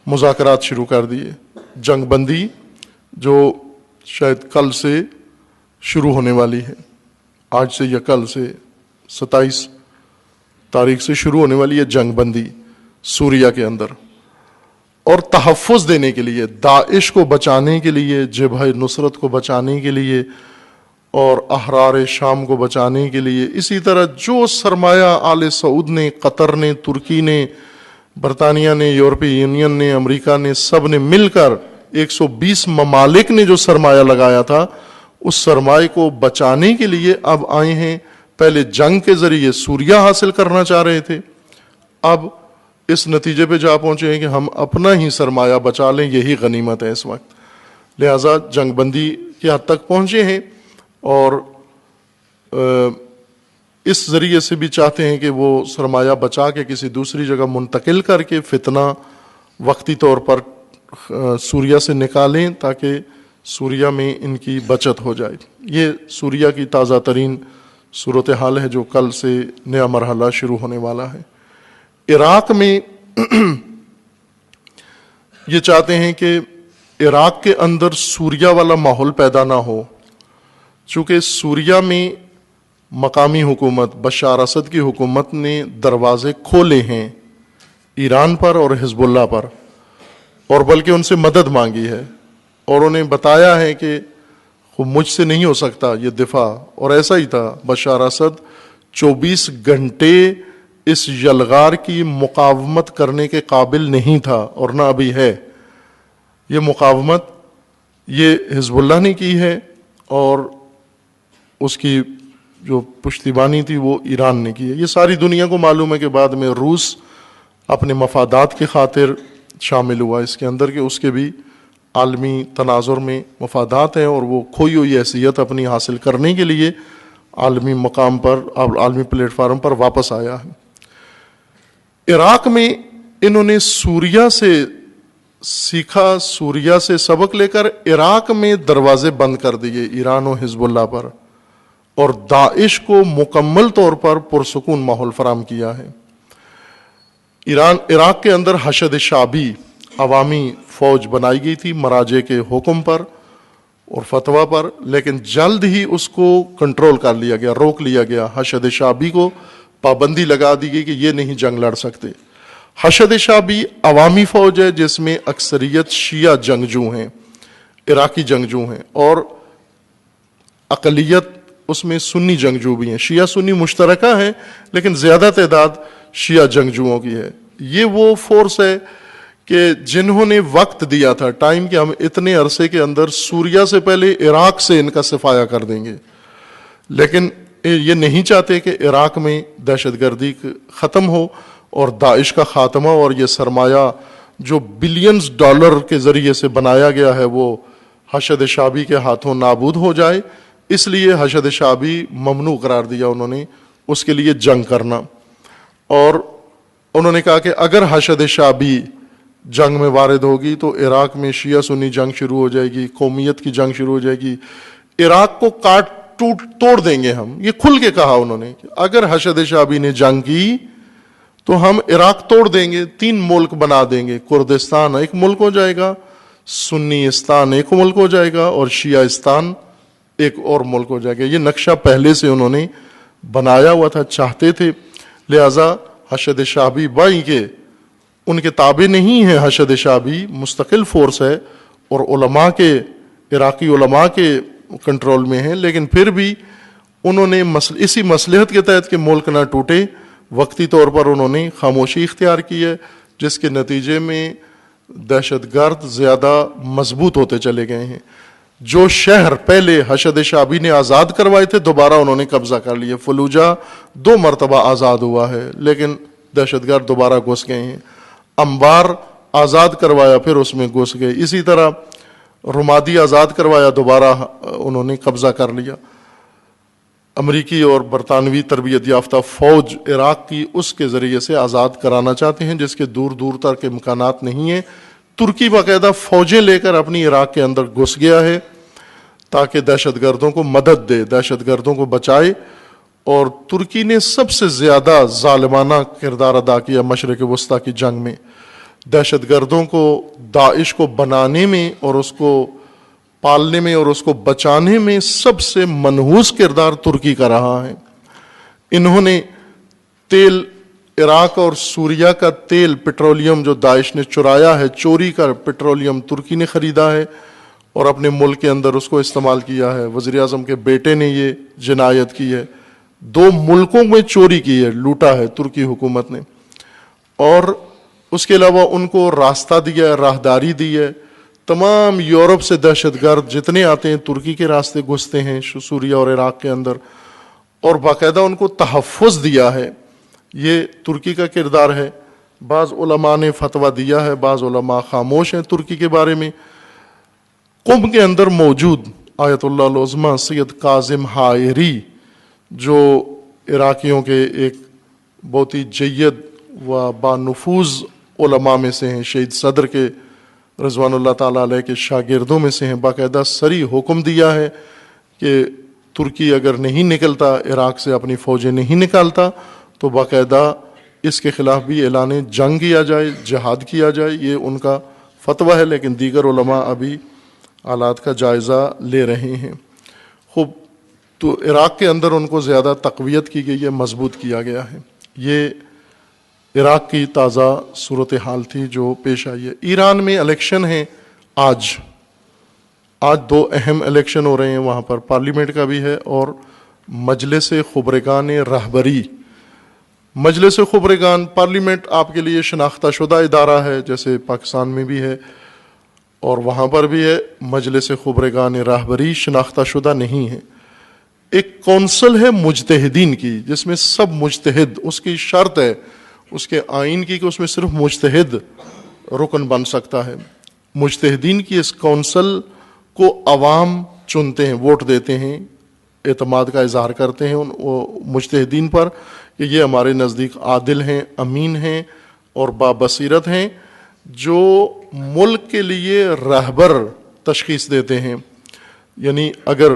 مذاکرات شروع کر دیے. جنگ بندی جو شاید کل سے شروع ہونے والی ہے، آج سے یا کل سے 27 تاریخ سے شروع ہونے والی ہے جنگ بندی سوریا کے اندر. اور تحفظ دینے کے لیے، داعش کو بچانے کے لیے، جبہہ نصرت کو بچانے کے لیے اور احرار شام کو بچانے کے لیے. اسی طرح جو سرمایہ آل سعود نے، قطر نے، ترکی نے، برطانیہ نے، یورپی یونین نے، امریکہ نے، سب نے مل کر 120 ممالک نے جو سرمایہ لگایا تھا، اس سرمایہ کو بچانے کے لیے اب آئے ہیں. پہلے جنگ کے ذریعے سوریا حاصل کرنا چاہ رہے تھے، اب اس نتیجے پہ جا پہنچے ہیں کہ ہم اپنا ہی سرمایہ بچا لیں، یہی غنیمت ہے اس وقت. لہٰذا جنگ بندی کی حد تک پہنچے ہیں اور اس ذریعے سے بھی چاہتے ہیں کہ وہ سرمایہ بچا کے کسی دوسری جگہ منتقل کر کے فتنہ وقتی طور پر سوریا سے نکالیں تاکہ سوریا میں ان کی بچت ہو جائے. یہ سوریا کی تازہ ترین صورتحال ہے جو کل سے نیا مرحلہ شروع ہونے والا ہے. عراق میں یہ چاہتے ہیں کہ عراق کے اندر سوریا والا ماحول پیدا نہ ہو، چونکہ سوریا میں مقامی حکومت بشار اسد کی حکومت نے دروازے کھولے ہیں ایران پر اور حزب اللہ پر، اور بلکہ ان سے مدد مانگی ہے اور انہیں بتایا ہے کہ مجھ سے نہیں ہو سکتا یہ دفاع. اور ایسا ہی تھا، بشار اسد 24 گھنٹے اس یلغار کی مقاومت کرنے کے قابل نہیں تھا اور نہ ابھی ہے. یہ مقاومت یہ حزب اللہ نے کی ہے اور اس کی جو پشتیبانی تھی وہ ایران نے کی ہے. یہ ساری دنیا کو معلوم ہے کہ بعد میں روس اپنے مفادات کی خاطر شامل ہوا اس کے اندر، کہ اس کے بھی عالمی تناظر میں مفادات ہیں اور وہ کھوئی ہوئی حیثیت اپنی حاصل کرنے کے لیے عالمی مقام پر، عالمی پلیٹ فارم پر واپس آیا ہے. عراق میں انہوں نے سوریا سے سیکھا، سوریا سے سبق لے کر عراق میں دروازے بند کر دیے ایران و حزب اللہ پر، اور داعش کو مکمل طور پر پرسکون ماحول فراہم کیا ہے. عراق کے اندر حشد شعبی عوامی فوج بنائی گئی تھی مراجع کے حکم پر. اور فتویٰ پر، لیکن جلد ہی اس کو کنٹرول کر لیا گیا، روک لیا گیا. حشد شعبی کو پابندی لگا دی گئی کہ یہ نہیں جنگ لڑ سکتے. حشد شعبی عوامی فوج ہے جس میں اکثریت شیعہ جنگجو ہیں، عراقی جنگجو ہیں، اور اقلیت اس میں سنی جنگجو بھی ہیں. شیعہ سنی مشترکہ ہیں لیکن زیادہ تعداد شیعہ جنگجوؤں کی ہے. یہ وہ فورس ہے کہ جنہوں نے وقت دیا تھا، ٹائم کہ ہم اتنے عرصے کے اندر سوریا سے پہلے عراق سے ان کا صفایا کر دیں گے، لیکن یہ نہیں چاہتے کہ عراق میں دہشت گردی ختم ہو اور داعش کا خاتمہ اور یہ سرمایہ جو بلینز ڈالر کے ذریعے سے بنایا گیا ہے وہ حشد شعبی کے ہاتھوں نابود ہو جائے. اس لیے حشد شعبی ممنوع قرار دیا انہوں نے اس کے لیے جنگ کرنا. اور انہوں نے کہا کہ اگر حشد شعبی جنگ میں وارد ہوگی تو عراق میں شیعہ سنی جنگ شروع ہو جائے گی، قومیت کی جنگ شروع ہو جائے گی، عراق کو کاٹ ٹوٹ توڑ دیں گے ہم. یہ کھل کے کہا انہوں نے کہ اگر حشد شعبی نے جنگ کی تو ہم عراق توڑ دیں گے، 3 ملک بنا دیں گے، کردستان ایک ملک ہو جائے گا، سنیستان ایک ملک ہو جائے گا، اور شیعہستان ایک اور ملک ہو جائے گا. یہ نقشہ پہلے سے انہوں نے بنایا ہوا تھا، چاہتے تھے. لہذا حشد شعبی بائی کے ان کے تابع نہیں ہے، حشد شعبی مستقل فورس ہے اور علماء کے، عراقی علماء کے کنٹرول میں ہے، لیکن پھر بھی انہوں نے اسی مصلحت کے تحت کہ ملک نہ ٹوٹے وقتی طور پر انہوں نے خاموشی اختیار کی ہے، جس کے نتیجے میں دہشت گرد زیادہ مضبوط ہوتے چلے گئے ہیں. جو شہر پہلے حشد شعبی نے آزاد کروائے تھے دوبارہ انہوں نے قبضہ کر لیے. فلوجہ 2 مرتبہ آزاد ہوا ہے لیکن دہشت گرد دوبارہ گھس گئے ہیں. انبار آزاد کروایا پھر اس میں گھس گئے. اسی طرح رمادی آزاد کروایا دوبارہ انہوں نے قبضہ کر لیا. امریکی اور برطانوی تربیت یافتہ فوج عراق کی اس کے ذریعے سے آزاد کرانا چاہتے ہیں جس کے دور دور تک امکانات نہیں ہیں. ترکی باقاعدہ فوجیں لے کر اپنی عراق کے اندر گھس گیا ہے تاکہ دہشت گردوں کو مدد دے، دہشت گردوں کو بچائے. اور ترکی نے سب سے زیادہ ظالمانہ کردار ادا کیا مشرق وسطیٰ کی جنگ میں. دہشت گردوں کو، داعش کو بنانے میں اور اس کو پالنے میں اور اس کو بچانے میں سب سے منحوس کردار ترکی کا رہا ہے. انہوں نے تیل، عراق اور سوریا کا تیل، پٹرولیم جو داعش نے چرایا ہے، چوری کا پٹرولیم ترکی نے خریدا ہے اور اپنے ملک کے اندر اس کو استعمال کیا ہے. وزیر اعظم کے بیٹے نے یہ جنایت کی ہے، 2 ملکوں میں چوری کی ہے، لوٹا ہے ترکی حکومت نے. اور اس کے علاوہ ان کو راستہ دیا ہے، راہداری دی ہے. تمام یورپ سے دہشت گرد جتنے آتے ہیں ترکی کے راستے گھستے ہیں سوریا اور عراق کے اندر، اور باقاعدہ ان کو تحفظ دیا ہے. یہ ترکی کا کردار ہے. بعض علماء نے فتویٰ دیا ہے، بعض علماء خاموش ہیں ترکی کے بارے میں. قم کے اندر موجود آیت اللہ العظمیٰ سید کاظم حائری جو عراقیوں کے ایک بہت ہی جید و بانفوذ علماء میں سے ہیں، شہید صدر کے رضوان اللہ تعالیٰ علیہ کے شاگردوں میں سے ہیں، باقاعدہ صریح حکم دیا ہے کہ ترکی اگر نہیں نکلتا، عراق سے اپنی فوجیں نہیں نکالتا تو باقاعدہ اس کے خلاف بھی اعلان جنگ کیا جائے، جہاد کیا جائے. یہ ان کا فتویٰ ہے، لیکن دیگر علماء ابھی حالات کا جائزہ لے رہے ہیں. خوب، تو عراق کے اندر ان کو زیادہ تقویت کی گئی ہے، مضبوط کیا گیا ہے. یہ عراق کی تازہ صورتحال تھی جو پیش آئی ہے. ایران میں الیکشن ہیں آج 2 اہم الیکشن ہو رہے ہیں وہاں پر، پارلیمنٹ کا بھی ہے اور مجلس خبرگان رہبری. مجلس خبرگان پارلیمنٹ آپ کے لیے شناختہ شدہ ادارہ ہے جیسے پاکستان میں بھی ہے اور وہاں پر بھی ہے. مجلس خبرگان رہبری شناختہ شدہ نہیں ہے. ایک کونسل ہے مجتہدین کی جس میں سب مجتہد، اس کی شرط ہے اس کے آئین کی کہ اس میں صرف مجتہد رکن بن سکتا ہے. مجتہدین کی اس کونسل کو عوام چنتے ہیں، ووٹ دیتے ہیں، اعتماد کا اظہار کرتے ہیں ان مجتہدین پر کہ یہ ہمارے نزدیک عادل ہیں، امین ہیں اور بابصیرت ہیں، جو ملک کے لیے رہبر تشخیص دیتے ہیں. یعنی اگر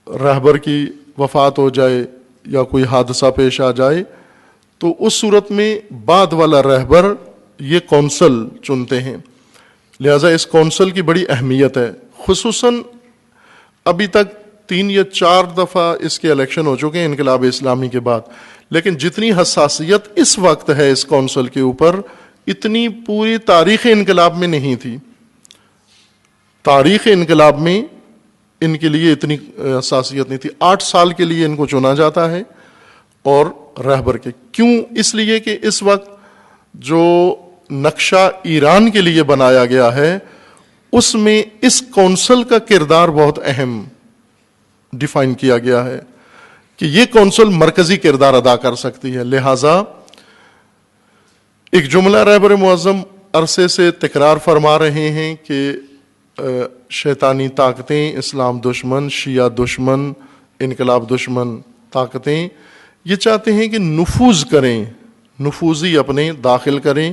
رہبر کی وفات ہو جائے یا کوئی حادثہ پیش آ جائے تو اس صورت میں بعد والا رہبر یہ کونسل چنتے ہیں. لہٰذا اس کونسل کی بڑی اہمیت ہے. خصوصاً ابھی تک 3 یا 4 دفعہ اس کے الیکشن ہو چکے ہیں انقلاب اسلامی کے بعد، لیکن جتنی حساسیت اس وقت ہے اس کونسل کے اوپر، اتنی پوری تاریخ انقلاب میں نہیں تھی. تاریخ انقلاب میں ان کے لیے اتنی حساسیت نہیں تھی. 8 سال کے لیے ان کو چنا جاتا ہے اور رہبر کے. کیوں؟ اس لیے کہ اس وقت جو نقشہ ایران کے لیے بنایا گیا ہے اس میں اس کونسل کا کردار بہت اہم ڈیفائن کیا گیا ہے کہ یہ کونسل مرکزی کردار ادا کر سکتی ہے. لہذا ایک جملہ رہبر معظم عرصے سے تکرار فرما رہے ہیں کہ شیطانی طاقتیں، اسلام دشمن، شیعہ دشمن، انقلاب دشمن طاقتیں یہ چاہتے ہیں کہ نفوذ کریں، نفوذی اپنے داخل کریں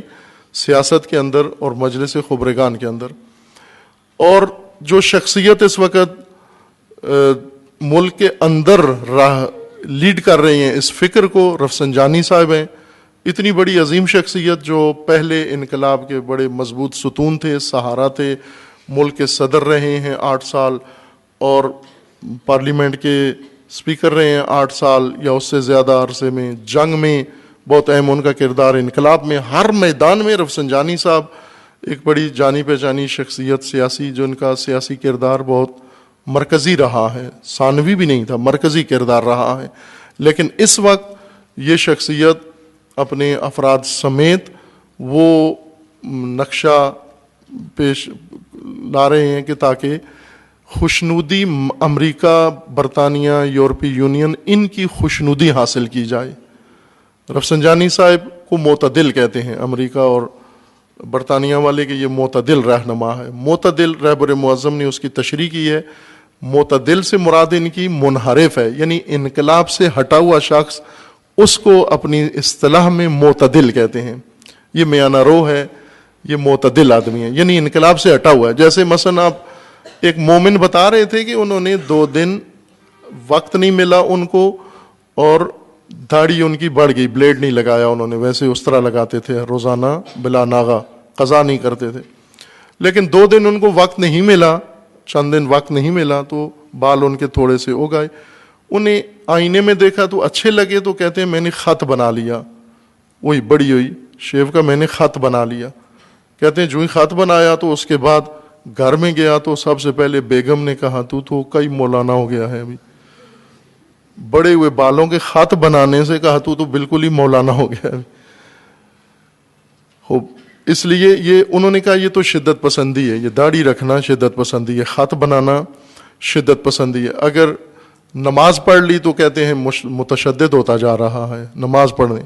سیاست کے اندر اور مجلس خبرگان کے اندر. اور جو شخصیت اس وقت ملک کے اندر لیڈ کر رہے ہیں اس فکر کو، رفسنجانی صاحب ہیں. اتنی بڑی عظیم شخصیت جو پہلے انقلاب کے بڑے مضبوط ستون تھے، سہارا تھے، ملک کے صدر رہے ہیں 8 سال اور پارلیمنٹ کے اسپیکر رہے ہیں 8 سال یا اس سے زیادہ عرصے میں. جنگ میں بہت اہم ان کا کردار، انقلاب میں ہر میدان میں رفسنجانی صاحب ایک بڑی جانی پہچانی شخصیت سیاسی، جو ان کا سیاسی کردار بہت مرکزی رہا ہے، ثانوی بھی نہیں تھا، مرکزی کردار رہا ہے. لیکن اس وقت یہ شخصیت اپنے افراد سمیت وہ نقشہ پیش لا رہے ہیں کہ تاکہ خوشنودی امریکہ، برطانیہ، یورپی یونین ان کی خوشنودی حاصل کی جائے. رفسنجانی صاحب کو معتدل کہتے ہیں، امریکہ اور برطانیہ والے کہ یہ معتدل رہنما ہے. معتدل رہبر معظم نے اس کی تشریح کی ہے. معتدل سے مراد ان کی منحرف ہے، یعنی انقلاب سے ہٹا ہوا شخص، اس کو اپنی اصطلاح میں معتدل کہتے ہیں. یہ میانہ رو ہے، یہ معتدل آدمی ہے، یعنی انقلاب سے ہٹا ہوا ہے. جیسے مثلا آپ ایک مومن بتا رہے تھے کہ انہوں نے 2 دن وقت نہیں ملا ان کو اور داڑھی ان کی بڑھ گئی، بلیڈ نہیں لگایا انہوں نے، ویسے اس طرح لگاتے تھے روزانہ بلا ناغہ، قضا نہیں کرتے تھے. لیکن 2 دن ان کو وقت نہیں ملا، چند دن وقت نہیں ملا تو بال ان کے تھوڑے سے ہو گئے. انہیں آئینے میں دیکھا تو اچھے لگے تو کہتے ہیں میں نے خط بنا لیا، وہی بڑی ہوئی شیو کا، میں نے خط بنا لیا. کہتے ہیں جو ہی خط بنایا تو اس کے بعد گھر میں گیا تو سب سے پہلے بیگم نے کہا تو کئی مولانا ہو گیا ہے. ابھی بڑے ہوئے بالوں کے خط بنانے سے کہا تو بالکل ہی مولانا ہو گیا ہے. اس لیے یہ انہوں نے کہا یہ تو شدت پسندی ہے، یہ داڑھی رکھنا شدت پسندی ہے، خط بنانا شدت پسندی ہے. اگر نماز پڑھ لی تو کہتے ہیں متشدد ہوتا جا رہا ہے نماز پڑھنے.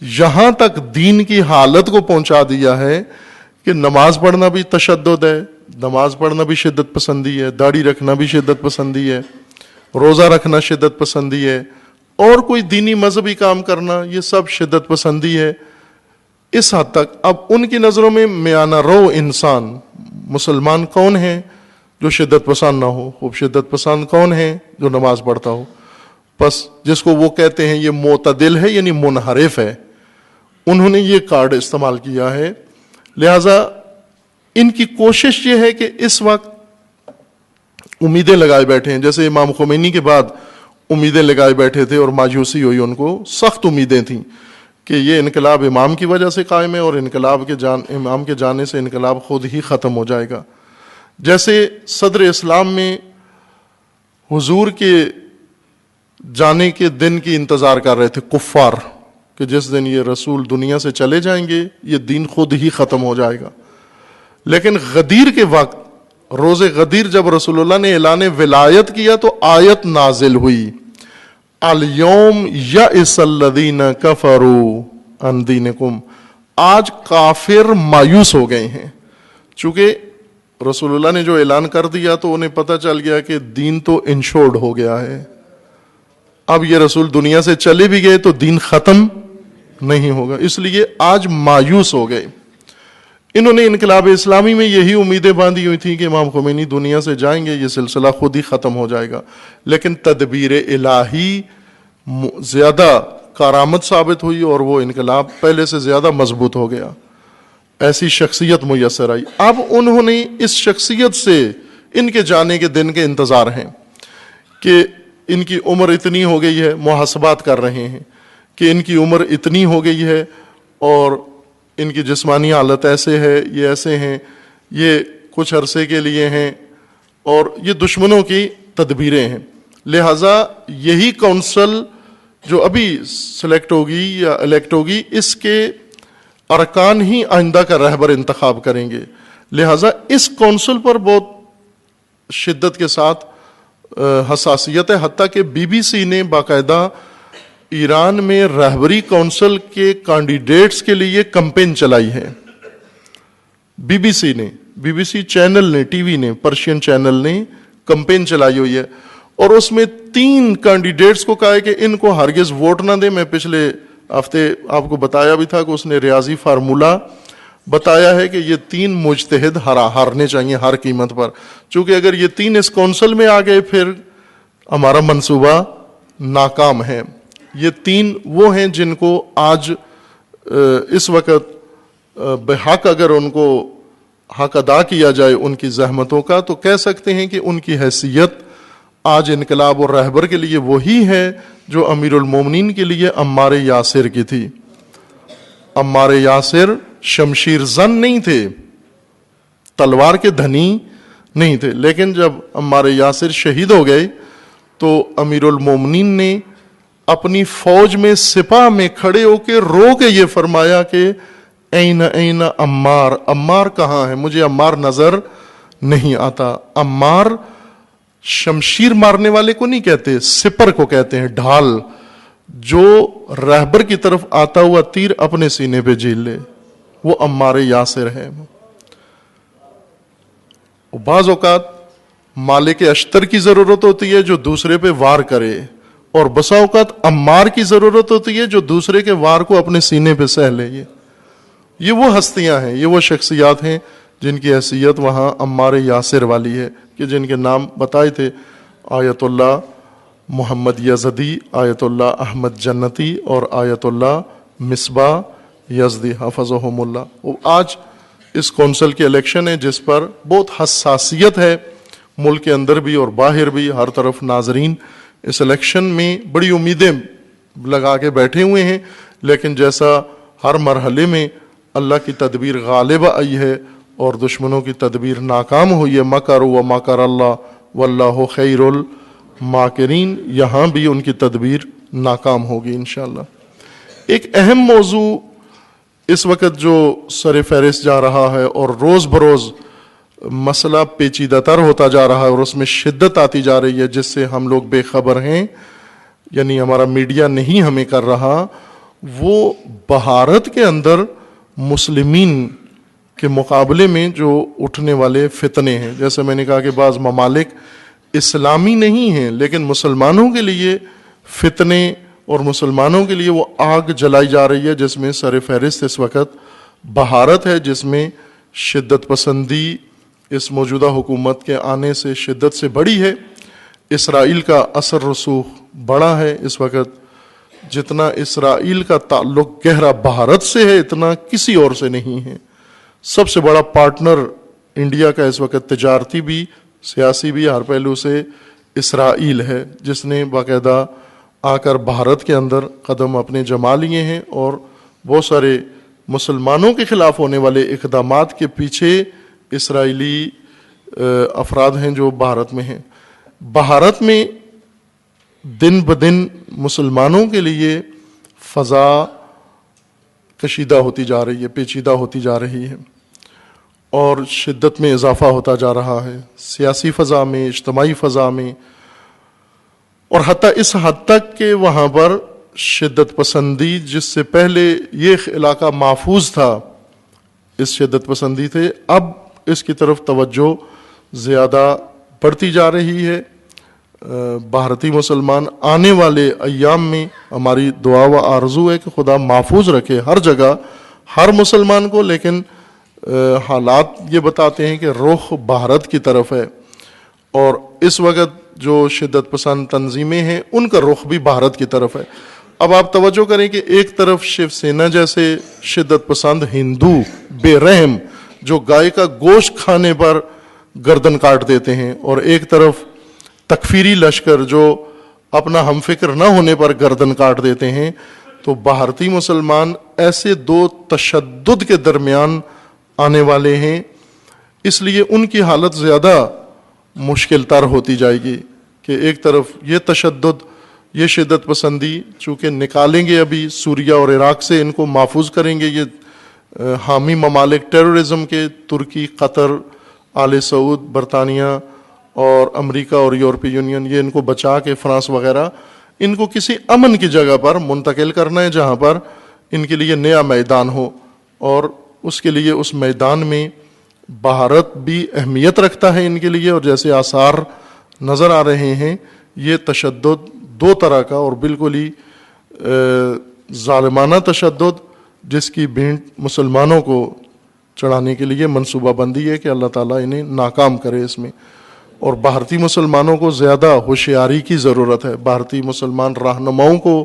یہاں تک دین کی حالت کو پہنچا دیا ہے کہ نماز پڑھنا بھی تشدد ہے، نماز پڑھنا بھی شدت پسندی ہے، داڑھی رکھنا بھی شدت پسندی ہے، روزہ رکھنا شدت پسندی ہے، اور کوئی دینی مذہبی کام کرنا یہ سب شدت پسندی ہے. اس حد تک اب ان کی نظروں میں میانہ رو انسان مسلمان کون ہے جو شدت پسند نہ ہو، خوب شدت پسند کون ہے جو نماز پڑھتا ہو. بس جس کو وہ کہتے ہیں یہ معتدل ہے یعنی منحرف ہے، انہوں نے یہ کارڈ استعمال کیا ہے. لہذا ان کی کوشش یہ ہے کہ اس وقت امیدیں لگائے بیٹھے ہیں، جیسے امام خمینی کے بعد امیدیں لگائے بیٹھے تھے اور مایوسی ہوئی، ان کو سخت امیدیں تھیں کہ یہ انقلاب امام کی وجہ سے قائم ہے اور امام کے جانے سے انقلاب خود ہی ختم ہو جائے گا. جیسے صدر اسلام میں حضور کے جانے کے دن کی انتظار کر رہے تھے کفار کہ جس دن یہ رسول دنیا سے چلے جائیں گے یہ دین خود ہی ختم ہو جائے گا. لیکن غدیر کے وقت، روز غدیر جب رسول اللہ نے اعلان ولایت کیا تو آیت نازل ہوئی، الیوم یئس الذین کفروا عن دینکم، آج کافر مایوس ہو گئے ہیں. چونکہ رسول اللہ نے جو اعلان کر دیا تو انہیں پتہ چل گیا کہ دین تو انشورڈ ہو گیا ہے، اب یہ رسول دنیا سے چلے بھی گئے تو دین ختم نہیں ہوگا، اس لیے آج مایوس ہو گئے. انہوں نے انقلاب اسلامی میں یہی امیدیں باندھی ہوئی تھیں کہ امام خمینی دنیا سے جائیں گے، یہ سلسلہ خود ہی ختم ہو جائے گا. لیکن تدبیر الہی زیادہ کارآمد ثابت ہوئی اور وہ انقلاب پہلے سے زیادہ مضبوط ہو گیا. ایسی شخصیت میسر آئی. اب انہوں نے اس شخصیت سے، ان کے جانے کے دن کے انتظار ہیں کہ ان کی عمر اتنی ہو گئی ہے، محاسبات کر رہے ہیں کہ ان کی عمر اتنی ہو گئی ہے اور ان کی جسمانی حالت ایسے ہے، یہ ایسے ہیں، یہ کچھ عرصے کے لیے ہیں، اور یہ دشمنوں کی تدبیریں ہیں. لہٰذا یہی کونسل جو ابھی سلیکٹ ہوگی یا الیکٹ ہوگی، اس کے ارکان ہی آئندہ کا رہبر انتخاب کریں گے. لہٰذا اس کونسل پر بہت شدت کے ساتھ حساسیت ہے، حتیٰ کہ بی بی سی نے باقاعدہ ایران میں رہبری کونسل کے کینڈیڈیٹس کے لیے کمپین چلائی ہے. بی بی سی چینل نے، ٹی وی نے، پرشین چینل نے کمپین چلائی ہوئی ہے، اور اس میں 3 کینڈیڈیٹس کو کہا ہے کہ ان کو ہرگز ووٹ نہ دیں. میں پچھلے ہفتے آپ کو بتایا بھی تھا کہ اس نے ریاضی فارمولہ بتایا ہے کہ یہ 3 مجتہد ہارنے چاہیے ہر قیمت پر، چونکہ اگر یہ 3 اس کونسل میں آ گئے پھر ہمارا منصوبہ ناکام ہے. یہ 3 وہ ہیں جن کو آج اس وقت بحق اگر ان کو حق ادا کیا جائے ان کی زحمتوں کا، تو کہہ سکتے ہیں کہ ان کی حیثیت آج انقلاب اور رہبر کے لیے وہی ہے جو امیر المومنین کے لیے عمار یاسر کی تھی. عمار یاسر شمشیر زن نہیں تھے، تلوار کے دھنی نہیں تھے، لیکن جب عمار یاسر شہید ہو گئے تو امیر المومنین نے اپنی فوج میں سپاہ میں کھڑے ہو کے رو کے یہ فرمایا کہ این عمار، عمار کہاں ہے؟ مجھے عمار نظر نہیں آتا. عمار شمشیر مارنے والے کو نہیں کہتے، سپر کو کہتے ہیں، ڈھال، جو رہبر کی طرف آتا ہوا تیر اپنے سینے پہ جھیل لے، وہ عمار یاسر ہے. بعض اوقات مالک اشتر کی ضرورت ہوتی ہے جو دوسرے پہ وار کرے، اور بسا اوقات عمار کی ضرورت ہوتی ہے جو دوسرے کے وار کو اپنے سینے پہ سہ لے. یہ وہ ہستیاں ہیں، یہ وہ شخصیات ہیں جن کی حیثیت وہاں عمار یاسر والی ہے، کہ جن کے نام بتائے تھے آیت اللہ محمد یزدی، آیت اللہ احمد جنتی اور آیت اللہ مصباح یزدی حفظہم اللہ. آج اس کونسل کی الیکشن ہے جس پر بہت حساسیت ہے، ملک کے اندر بھی اور باہر بھی، ہر طرف ناظرین اس الیکشن میں بڑی امیدیں لگا کے بیٹھے ہوئے ہیں. لیکن جیسا ہر مرحلے میں اللہ کی تدبیر غالب آئی ہے اور دشمنوں کی تدبیر ناکام ہوئی ہے، مکروا ومکر اللہ واللہ خیر الماکرین، یہاں بھی ان کی تدبیر ناکام ہوگی انشاءاللہ. ایک اہم موضوع اس وقت جو سر فہرست جا رہا ہے اور روز بروز مسئلہ پیچیدہ تر ہوتا جا رہا ہے اور اس میں شدت آتی جا رہی ہے، جس سے ہم لوگ بے خبر ہیں، یعنی ہمارا میڈیا نہیں ہمیں کر رہا، وہ بھارت کے اندر مسلمین کے مقابلے میں جو اٹھنے والے فتنے ہیں. جیسے میں نے کہا کہ بعض ممالک اسلامی نہیں ہیں لیکن مسلمانوں کے لیے فتنے اور مسلمانوں کے لیے وہ آگ جلائی جا رہی ہے، جس میں سر فہرست اس وقت بھارت ہے، جس میں شدت پسندی اس موجودہ حکومت کے آنے سے شدت سے بڑی ہے. اسرائیل کا اثر رسوخ بڑا ہے اس وقت. جتنا اسرائیل کا تعلق گہرا بھارت سے ہے اتنا کسی اور سے نہیں ہے. سب سے بڑا پارٹنر انڈیا کا اس وقت تجارتی بھی، سیاسی بھی، ہر پہلو سے اسرائیل ہے، جس نے باقاعدہ آ کر بھارت کے اندر قدم اپنے جما لیے ہیں، اور بہت سارے مسلمانوں کے خلاف ہونے والے اقدامات کے پیچھے اسرائیلی افراد ہیں جو بھارت میں ہیں. بھارت میں دن بدن مسلمانوں کے لیے فضا کشیدہ ہوتی جا رہی ہے، پیچیدہ ہوتی جا رہی ہے، اور شدت میں اضافہ ہوتا جا رہا ہے، سیاسی فضا میں، اجتماعی فضا میں، اور حتیٰ اس حد تک کہ وہاں پر شدت پسندی، جس سے پہلے یہ علاقہ محفوظ تھا اس شدت پسندی تھے، اب اس کی طرف توجہ زیادہ بڑھتی جا رہی ہے. بھارتی مسلمان آنے والے ایام میں ہماری دعا و آرزو ہے کہ خدا محفوظ رکھے ہر جگہ ہر مسلمان کو، لیکن حالات یہ بتاتے ہیں کہ رخ بھارت کی طرف ہے، اور اس وقت جو شدت پسند تنظیمیں ہیں ان کا رخ بھی بھارت کی طرف ہے. اب آپ توجہ کریں کہ ایک طرف شیو سینا جیسے شدت پسند ہندو بے رحم جو گائے کا گوشت کھانے پر گردن کاٹ دیتے ہیں، اور ایک طرف تکفیری لشکر جو اپنا ہم فکر نہ ہونے پر گردن کاٹ دیتے ہیں. تو بھارتی مسلمان ایسے دو تشدد کے درمیان آنے والے ہیں، اس لیے ان کی حالت زیادہ مشکل تر ہوتی جائے گی کہ ایک طرف یہ تشدد، یہ شدت پسندی چونکہ نکالیں گے ابھی سوریہ اور عراق سے، ان کو محفوظ کریں گے یہ حامی ممالک ٹیررزم کے، ترکی، قطر، آل سعود، برطانیہ اور امریکہ اور یورپی یونین، یہ ان کو بچا کے فرانس وغیرہ ان کو کسی امن کی جگہ پر منتقل کرنا ہے جہاں پر ان کے لیے نیا میدان ہو، اور اس کے لیے اس میدان میں بھارت بھی اہمیت رکھتا ہے ان کے لیے. اور جیسے آثار نظر آ رہے ہیں یہ تشدد دو طرح کا اور بالکل ہی ظالمانہ تشدد جس کی بینٹ مسلمانوں کو چڑھانے کے لیے منصوبہ بندی ہے کہ اللہ تعالیٰ انہیں ناکام کرے اس میں. اور بھارتی مسلمانوں کو زیادہ ہوشیاری کی ضرورت ہے، بھارتی مسلمان رہنماؤں کو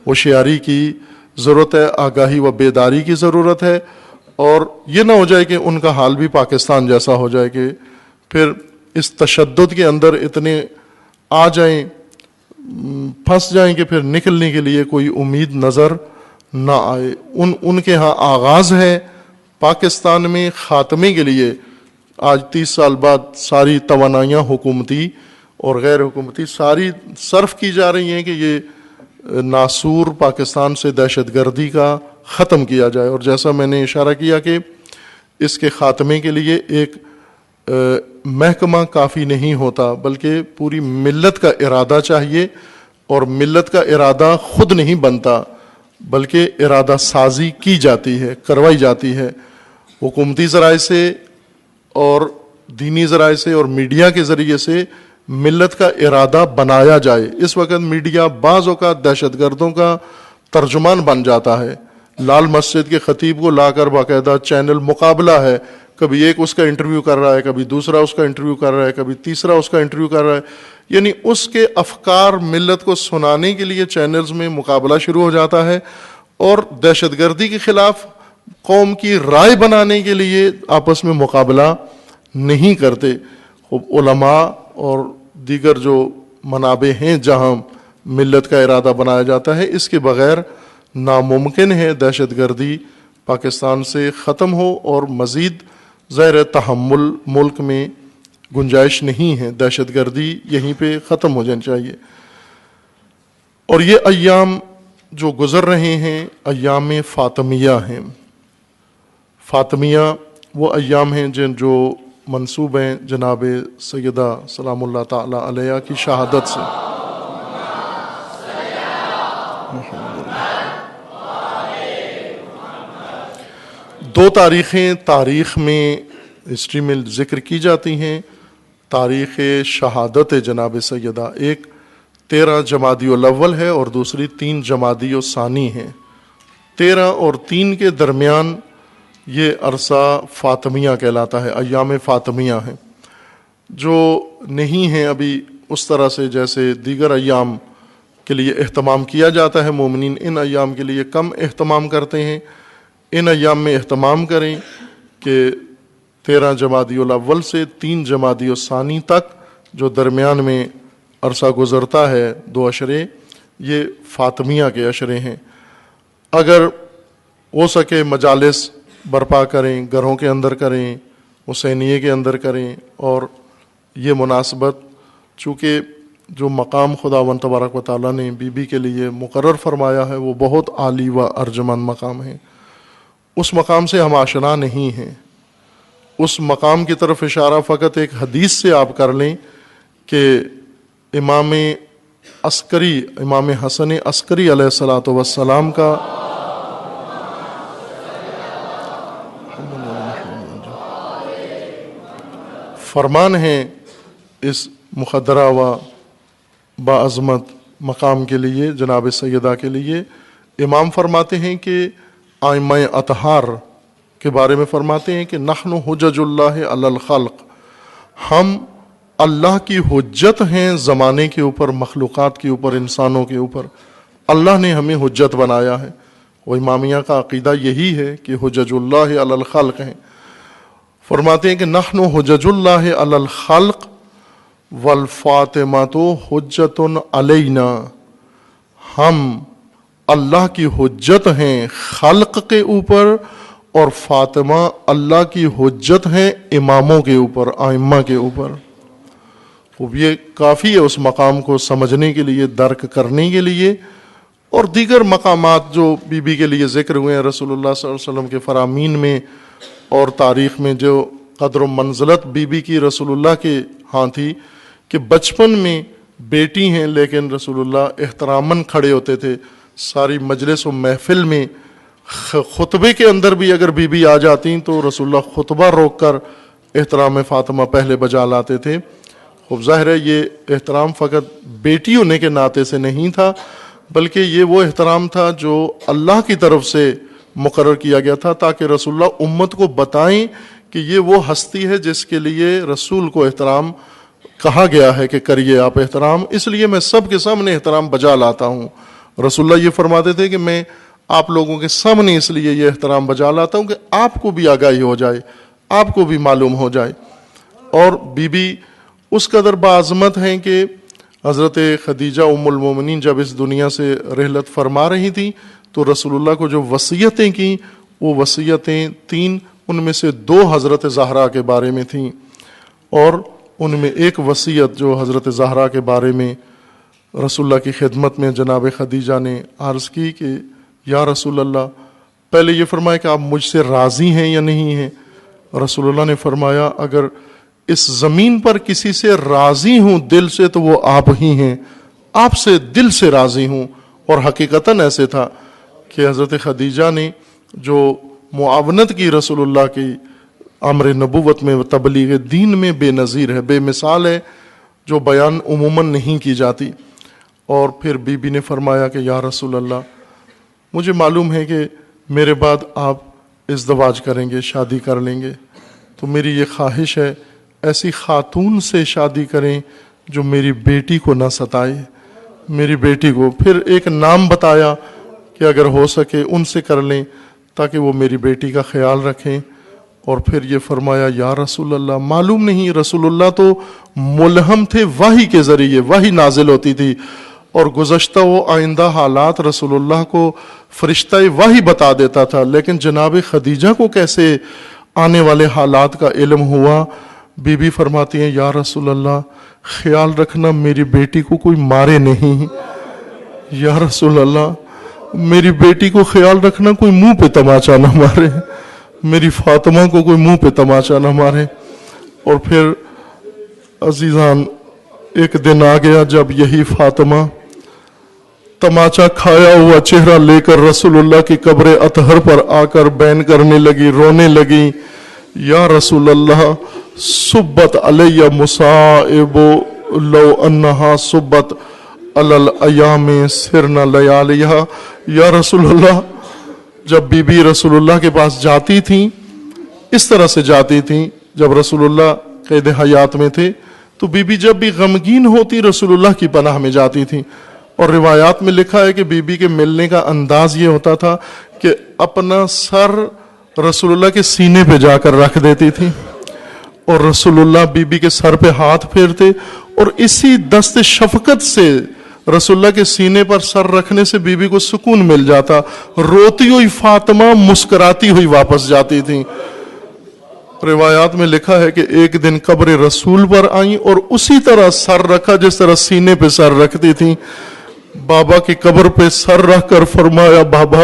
ہوشیاری کی ضرورت ہے، آگاہی و بیداری کی ضرورت ہے. اور یہ نہ ہو جائے کہ ان کا حال بھی پاکستان جیسا ہو جائے کہ پھر اس تشدد کے اندر اتنے آ جائیں، پھنس جائیں کہ پھر نکلنے کے لیے کوئی امید نظر نہ آئے. ان کے ہاں آغاز ہے پاکستان میں خاتمے کے لیے. آج 30 سال بعد ساری توانائیاں حکومتی اور غیر حکومتی ساری صرف کی جا رہی ہیں کہ یہ ناسور پاکستان سے دہشت گردی کا ختم کیا جائے. اور جیسا میں نے اشارہ کیا کہ اس کے خاتمے کے لیے ایک محکمہ کافی نہیں ہوتا بلکہ پوری ملت کا ارادہ چاہیے، اور ملت کا ارادہ خود نہیں بنتا بلکہ ارادہ سازی کی جاتی ہے، کروائی جاتی ہے حکومتی ذرائع سے اور دینی ذرائع سے اور میڈیا کے ذریعے سے. ملت کا ارادہ بنایا جائے. اس وقت میڈیا بعض اوقات دہشت گردوں کا ترجمان بن جاتا ہے. لال مسجد کے خطیب کو لا کر باقاعدہ چینل مقابلہ ہے، کبھی ایک اس کا انٹرویو کر رہا ہے، کبھی دوسرا اس کا انٹرویو کر رہا ہے، کبھی تیسرا اس کا انٹرویو کر رہا ہے. یعنی اس کے افکار ملت کو سنانے کے لیے چینلز میں مقابلہ شروع ہو جاتا ہے، اور دہشت گردی کے خلاف قوم کی رائے بنانے کے لیے آپس میں مقابلہ نہیں کرتے. علماء اور دیگر جو منابع ہیں جہاں ملت کا ارادہ بنایا جاتا ہے، اس کے بغیر ناممکن ہے دہشت گردی پاکستان سے ختم ہو، اور مزید زیر تحمل ملک میں گنجائش نہیں ہے. دہشت گردی یہیں پہ ختم ہو جانی چاہیے. اور یہ ایام جو گزر رہے ہیں ایام فاطمیہ ہیں. فاطمیہ وہ ایام ہیں جو منسوب ہیں جناب سیدہ سلام اللہ تعالی علیہ کی شہادت سے. دو تاریخیں تاریخ میں ہسٹری میں ذکر کی جاتی ہیں. تاریخ شہادت جناب سیدہ ایک 13 جمادی الاول ہے اور دوسری 3 جمادی الثانی ہے. 13 اور 3 کے درمیان یہ عرصہ فاطمیہ کہلاتا ہے، ایام فاطمیہ ہیں، جو نہیں ہیں ابھی اس طرح سے جیسے دیگر ایام کے لیے اہتمام کیا جاتا ہے. مومنین ان ایام کے لیے کم اہتمام کرتے ہیں. ان ایام میں اہتمام کریں کہ 13 جمادی الاول سے 3 جمادی الثانی تک جو درمیان میں عرصہ گزرتا ہے 2 عشرے، یہ فاطمیہ کے عشرے ہیں. اگر ہو سکے مجالس برپا کریں، گھروں کے اندر کریں، حسینیے کے اندر کریں. اور یہ مناسبت چونکہ جو مقام خداوند تبارک و تعالیٰ نے بی بی کے لیے مقرر فرمایا ہے وہ بہت عالی و ارجمند مقام ہے، اس مقام سے ہم آشنا نہیں ہیں. اس مقام کی طرف اشارہ فقط ایک حدیث سے آپ کر لیں کہ امام عسکری، امام حسن عسکری علیہ الصلاۃ والسلام کا فرمان ہے اس مقدرہ و باعظمت مقام کے لیے، جناب سیدہ کے لیے. امام فرماتے ہیں کہ ائمہ اطہار کے بارے میں فرماتے ہیں کہ نحن حجج اللہ علی الخلق، ہم اللہ کی حجت ہیں زمانے کے اوپر، مخلوقات کے اوپر، انسانوں کے اوپر. اللہ نے ہمیں حجت بنایا ہے. وہ امامیہ کا عقیدہ یہی ہے کہ حجج اللہ علی الخلق ہیں. فرماتے ہیں کہ نحن حجج اللہ علی الخلق والفاطمۃ حجۃ علینا، ہم اللہ کی حجت ہیں خلق کے اوپر، اور فاطمہ اللہ کی حجت ہیں اماموں کے اوپر، ائمہ کے اوپر۔ یہ کافی ہے اس مقام کو سمجھنے کے لیے، درک کرنے کے لیے۔ اور دیگر مقامات جو بی بی کے لیے ذکر ہوئے ہیں رسول اللہ صلی اللہ علیہ وسلم کے فرامین میں اور تاریخ میں، جو قدر و منزلت بی بی کی رسول اللہ کے ہاں تھی کہ بچپن میں بیٹی ہیں لیکن رسول اللہ احتراماً کھڑے ہوتے تھے ساری مجلس و محفل میں۔ خطبے کے اندر بھی اگر بی بی آ جاتی تو رسول اللہ خطبہ روک کر احترام فاطمہ پہلے بجا لاتے تھے۔ خوب ظاہر ہے یہ احترام فقط بیٹی ہونے کے ناطے سے نہیں تھا، بلکہ یہ وہ احترام تھا جو اللہ کی طرف سے مقرر کیا گیا تھا، تاکہ رسول اللہ امت کو بتائیں کہ یہ وہ ہستی ہے جس کے لیے رسول کو احترام کہا گیا ہے کہ کریے آپ احترام، اس لیے میں سب کے سامنے احترام بجا لاتا ہوں۔ رسول اللہ یہ فرماتے تھے کہ میں آپ لوگوں کے سامنے اس لیے یہ احترام بجا لاتا ہوں کہ آپ کو بھی آگاہی ہو جائے، آپ کو بھی معلوم ہو جائے۔ اور بی بی اس قدر باعظمت ہیں کہ حضرت خدیجہ ام المومنین جب اس دنیا سے رحلت فرما رہی تھیں تو رسول اللہ کو جو وصیتیں کیں وہ وصیتیں 3، ان میں سے 2 حضرت زہرا کے بارے میں تھیں، اور ان میں ایک وصیت جو حضرت زہرا کے بارے میں رسول اللہ کی خدمت میں جناب خدیجہ نے عرض کی کہ یا رسول اللہ، پہلے یہ فرمایا کہ آپ مجھ سے راضی ہیں یا نہیں ہیں؟ رسول اللہ نے فرمایا اگر اس زمین پر کسی سے راضی ہوں دل سے تو وہ آپ ہی ہیں، آپ سے دل سے راضی ہوں۔ اور حقیقتاً ایسے تھا کہ حضرت خدیجہ نے جو معاونت کی رسول اللہ کی امر نبوت میں، تبلیغ دین میں بے نظیر ہے، بے مثال ہے، جو بیان عموماً نہیں کی جاتی۔ اور پھر بی بی نے فرمایا کہ یا رسول اللہ، مجھے معلوم ہے کہ میرے بعد آپ ازدواج کریں گے، شادی کر لیں گے، تو میری یہ خواہش ہے ایسی خاتون سے شادی کریں جو میری بیٹی کو نہ ستائے، میری بیٹی کو۔ پھر ایک نام بتایا کہ اگر ہو سکے ان سے کر لیں تاکہ وہ میری بیٹی کا خیال رکھیں۔ اور پھر یہ فرمایا یا رسول اللہ، معلوم نہیں، رسول اللہ تو ملہم تھے وحی کے ذریعے، وحی نازل ہوتی تھی اور گزشتہ و آئندہ حالات رسول اللہ کو فرشتہ وحی بتا دیتا تھا، لیکن جناب خدیجہ کو کیسے آنے والے حالات کا علم ہوا؟ بی بی فرماتی ہیں یا رسول اللہ، خیال رکھنا میری بیٹی کو کوئی مارے نہیں، یا رسول اللہ میری بیٹی کو خیال رکھنا کوئی منہ پہ تماچا نہ مارے، میری فاطمہ کو کوئی منہ پہ تماچا نہ مارے۔ اور پھر عزیزان ایک دن آ گیا جب یہی فاطمہ تماچا کھایا ہوا چہرہ لے کر رسول اللہ کی قبر اطہر پر آ کر بین کرنے لگی، رونے لگی، یا رسول اللہ صبت علی مصائب لو انہا صبت علی الایام سرنا لیالیہا۔ یا رسول اللہ، جب بی بی رسول اللہ کے پاس جاتی تھیں اس طرح سے جاتی تھیں، جب رسول اللہ قید حیات میں تھے تو بی بی جب بھی غمگین ہوتی رسول اللہ کی پناہ میں جاتی تھیں۔ اور روایات میں لکھا ہے کہ بی بی کے ملنے کا انداز یہ ہوتا تھا کہ اپنا سر رسول اللہ کے سینے پہ جا کر رکھ دیتی تھی اور رسول اللہ بی بی کے سر پہ ہاتھ پھیرتے، اور اسی دست شفقت سے رسول اللہ کے سینے پر سر رکھنے سے بی بی کو سکون مل جاتا، روتی ہوئی فاطمہ مسکراتی ہوئی واپس جاتی تھی۔ روایات میں لکھا ہے کہ ایک دن قبر رسول پر آئیں اور اسی طرح سر رکھا جس طرح سینے پہ سر رکھتی تھی۔ بابا کی قبر پہ سر رکھ کر فرمایا بابا،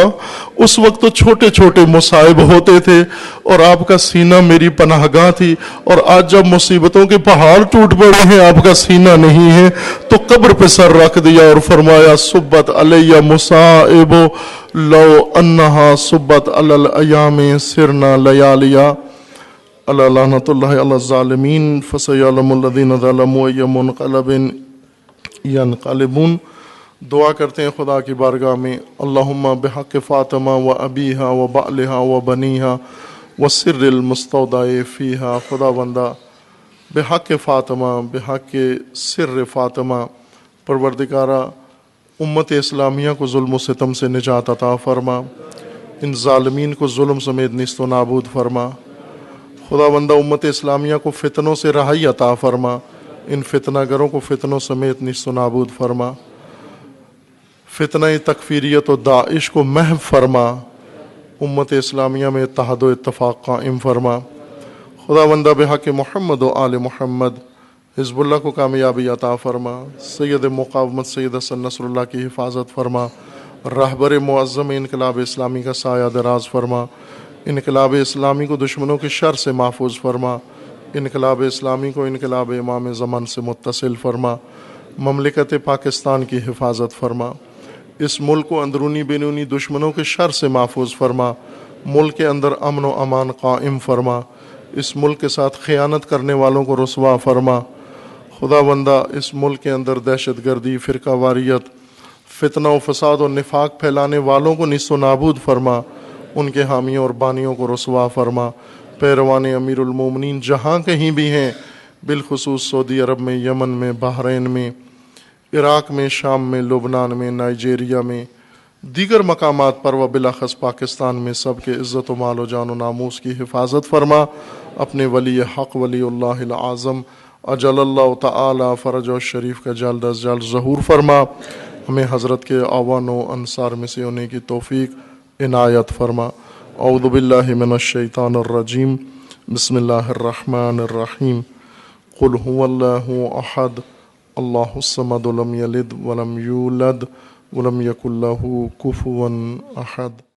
اس وقت تو چھوٹے چھوٹے مصائب ہوتے تھے اور آپ کا سینہ میری پناہ گاہ تھی، اور آج جب مصیبتوں کے پہاڑ ٹوٹ پڑے ہیں آپ کا سینہ نہیں ہے، تو قبر پہ سر رکھ دیا اور فرمایا صبت علی مصائب لو انہا صبت علی الایام سرنا لیالیا۔ اللہ لعنت اللہ علی الظالمین فسیعلم الذین ظلموا ای منقلب ینقلبون۔ دعا کرتے ہیں خدا کی بارگاہ میں، اللہم بحق فاطمہ و ابیہا و بعلہا و بنیہا و سر المستودع فیہا۔ خدا بندہ بحق فاطمہ، بحق سر فاطمہ، پروردگارہ امت اسلامیہ کو ظلم و ستم سے نجات عطا فرما، ان ظالمین کو ظلم سمیت نیست و نابود فرما۔ خدا بندہ امت اسلامیہ کو فتنوں سے رہائی عطا فرما، ان فتنہ گروں کو فتنوں سمیت نیست و نابود فرما، فتنہ تکفیریت و داعش کو محو فرما، امت اسلامیہ میں اتحاد و اتفاق قائم فرما۔ خدا بندہ بحق محمد و آل محمد حزب اللہ کو کامیابی عطا فرما، سید مقاومت سید حسن نصر اللہ کی حفاظت فرما، رہبر معظم انقلاب اسلامی کا سایہ دراز فرما، انقلاب اسلامی کو دشمنوں کے شر سے محفوظ فرما، انقلاب اسلامی کو انقلاب امام زمان سے متصل فرما، مملکت پاکستان کی حفاظت فرما، اس ملک کو اندرونی بیرونی دشمنوں کے شر سے محفوظ فرما، ملک کے اندر امن و امان قائم فرما، اس ملک کے ساتھ خیانت کرنے والوں کو رسوا فرما۔ خدا بندہ اس ملک کے اندر دہشت گردی، فرقہ واریت، فتنہ و فساد و نفاق پھیلانے والوں کو نیست و نابود فرما، ان کے حامیوں اور بانیوں کو رسوا فرما۔ پیروان امیر المومنین جہاں کہیں بھی ہیں، بالخصوص سعودی عرب میں، یمن میں، بحرین میں، عراق میں، شام میں، لبنان میں، نائجیریا میں، دیگر مقامات پر و بالاخص پاکستان میں، سب کے عزت و مال و جان و ناموس کی حفاظت فرما۔ اپنے ولی حق ولی اللہ العظم اجل اللہ تعالی فرج و شریف کا جلد از جلد ظہور فرما، ہمیں حضرت کے اعوان و انصار میں سے ہونے کی توفیق عنایت فرما۔ اعوذ باللہ من الشیطان الرجیم، بسم اللہ الرحمن الرحیم، قل هو اللہ احد اللہ الصمد لم یلد ولم یولد ولم یکن لہ کفوا احد۔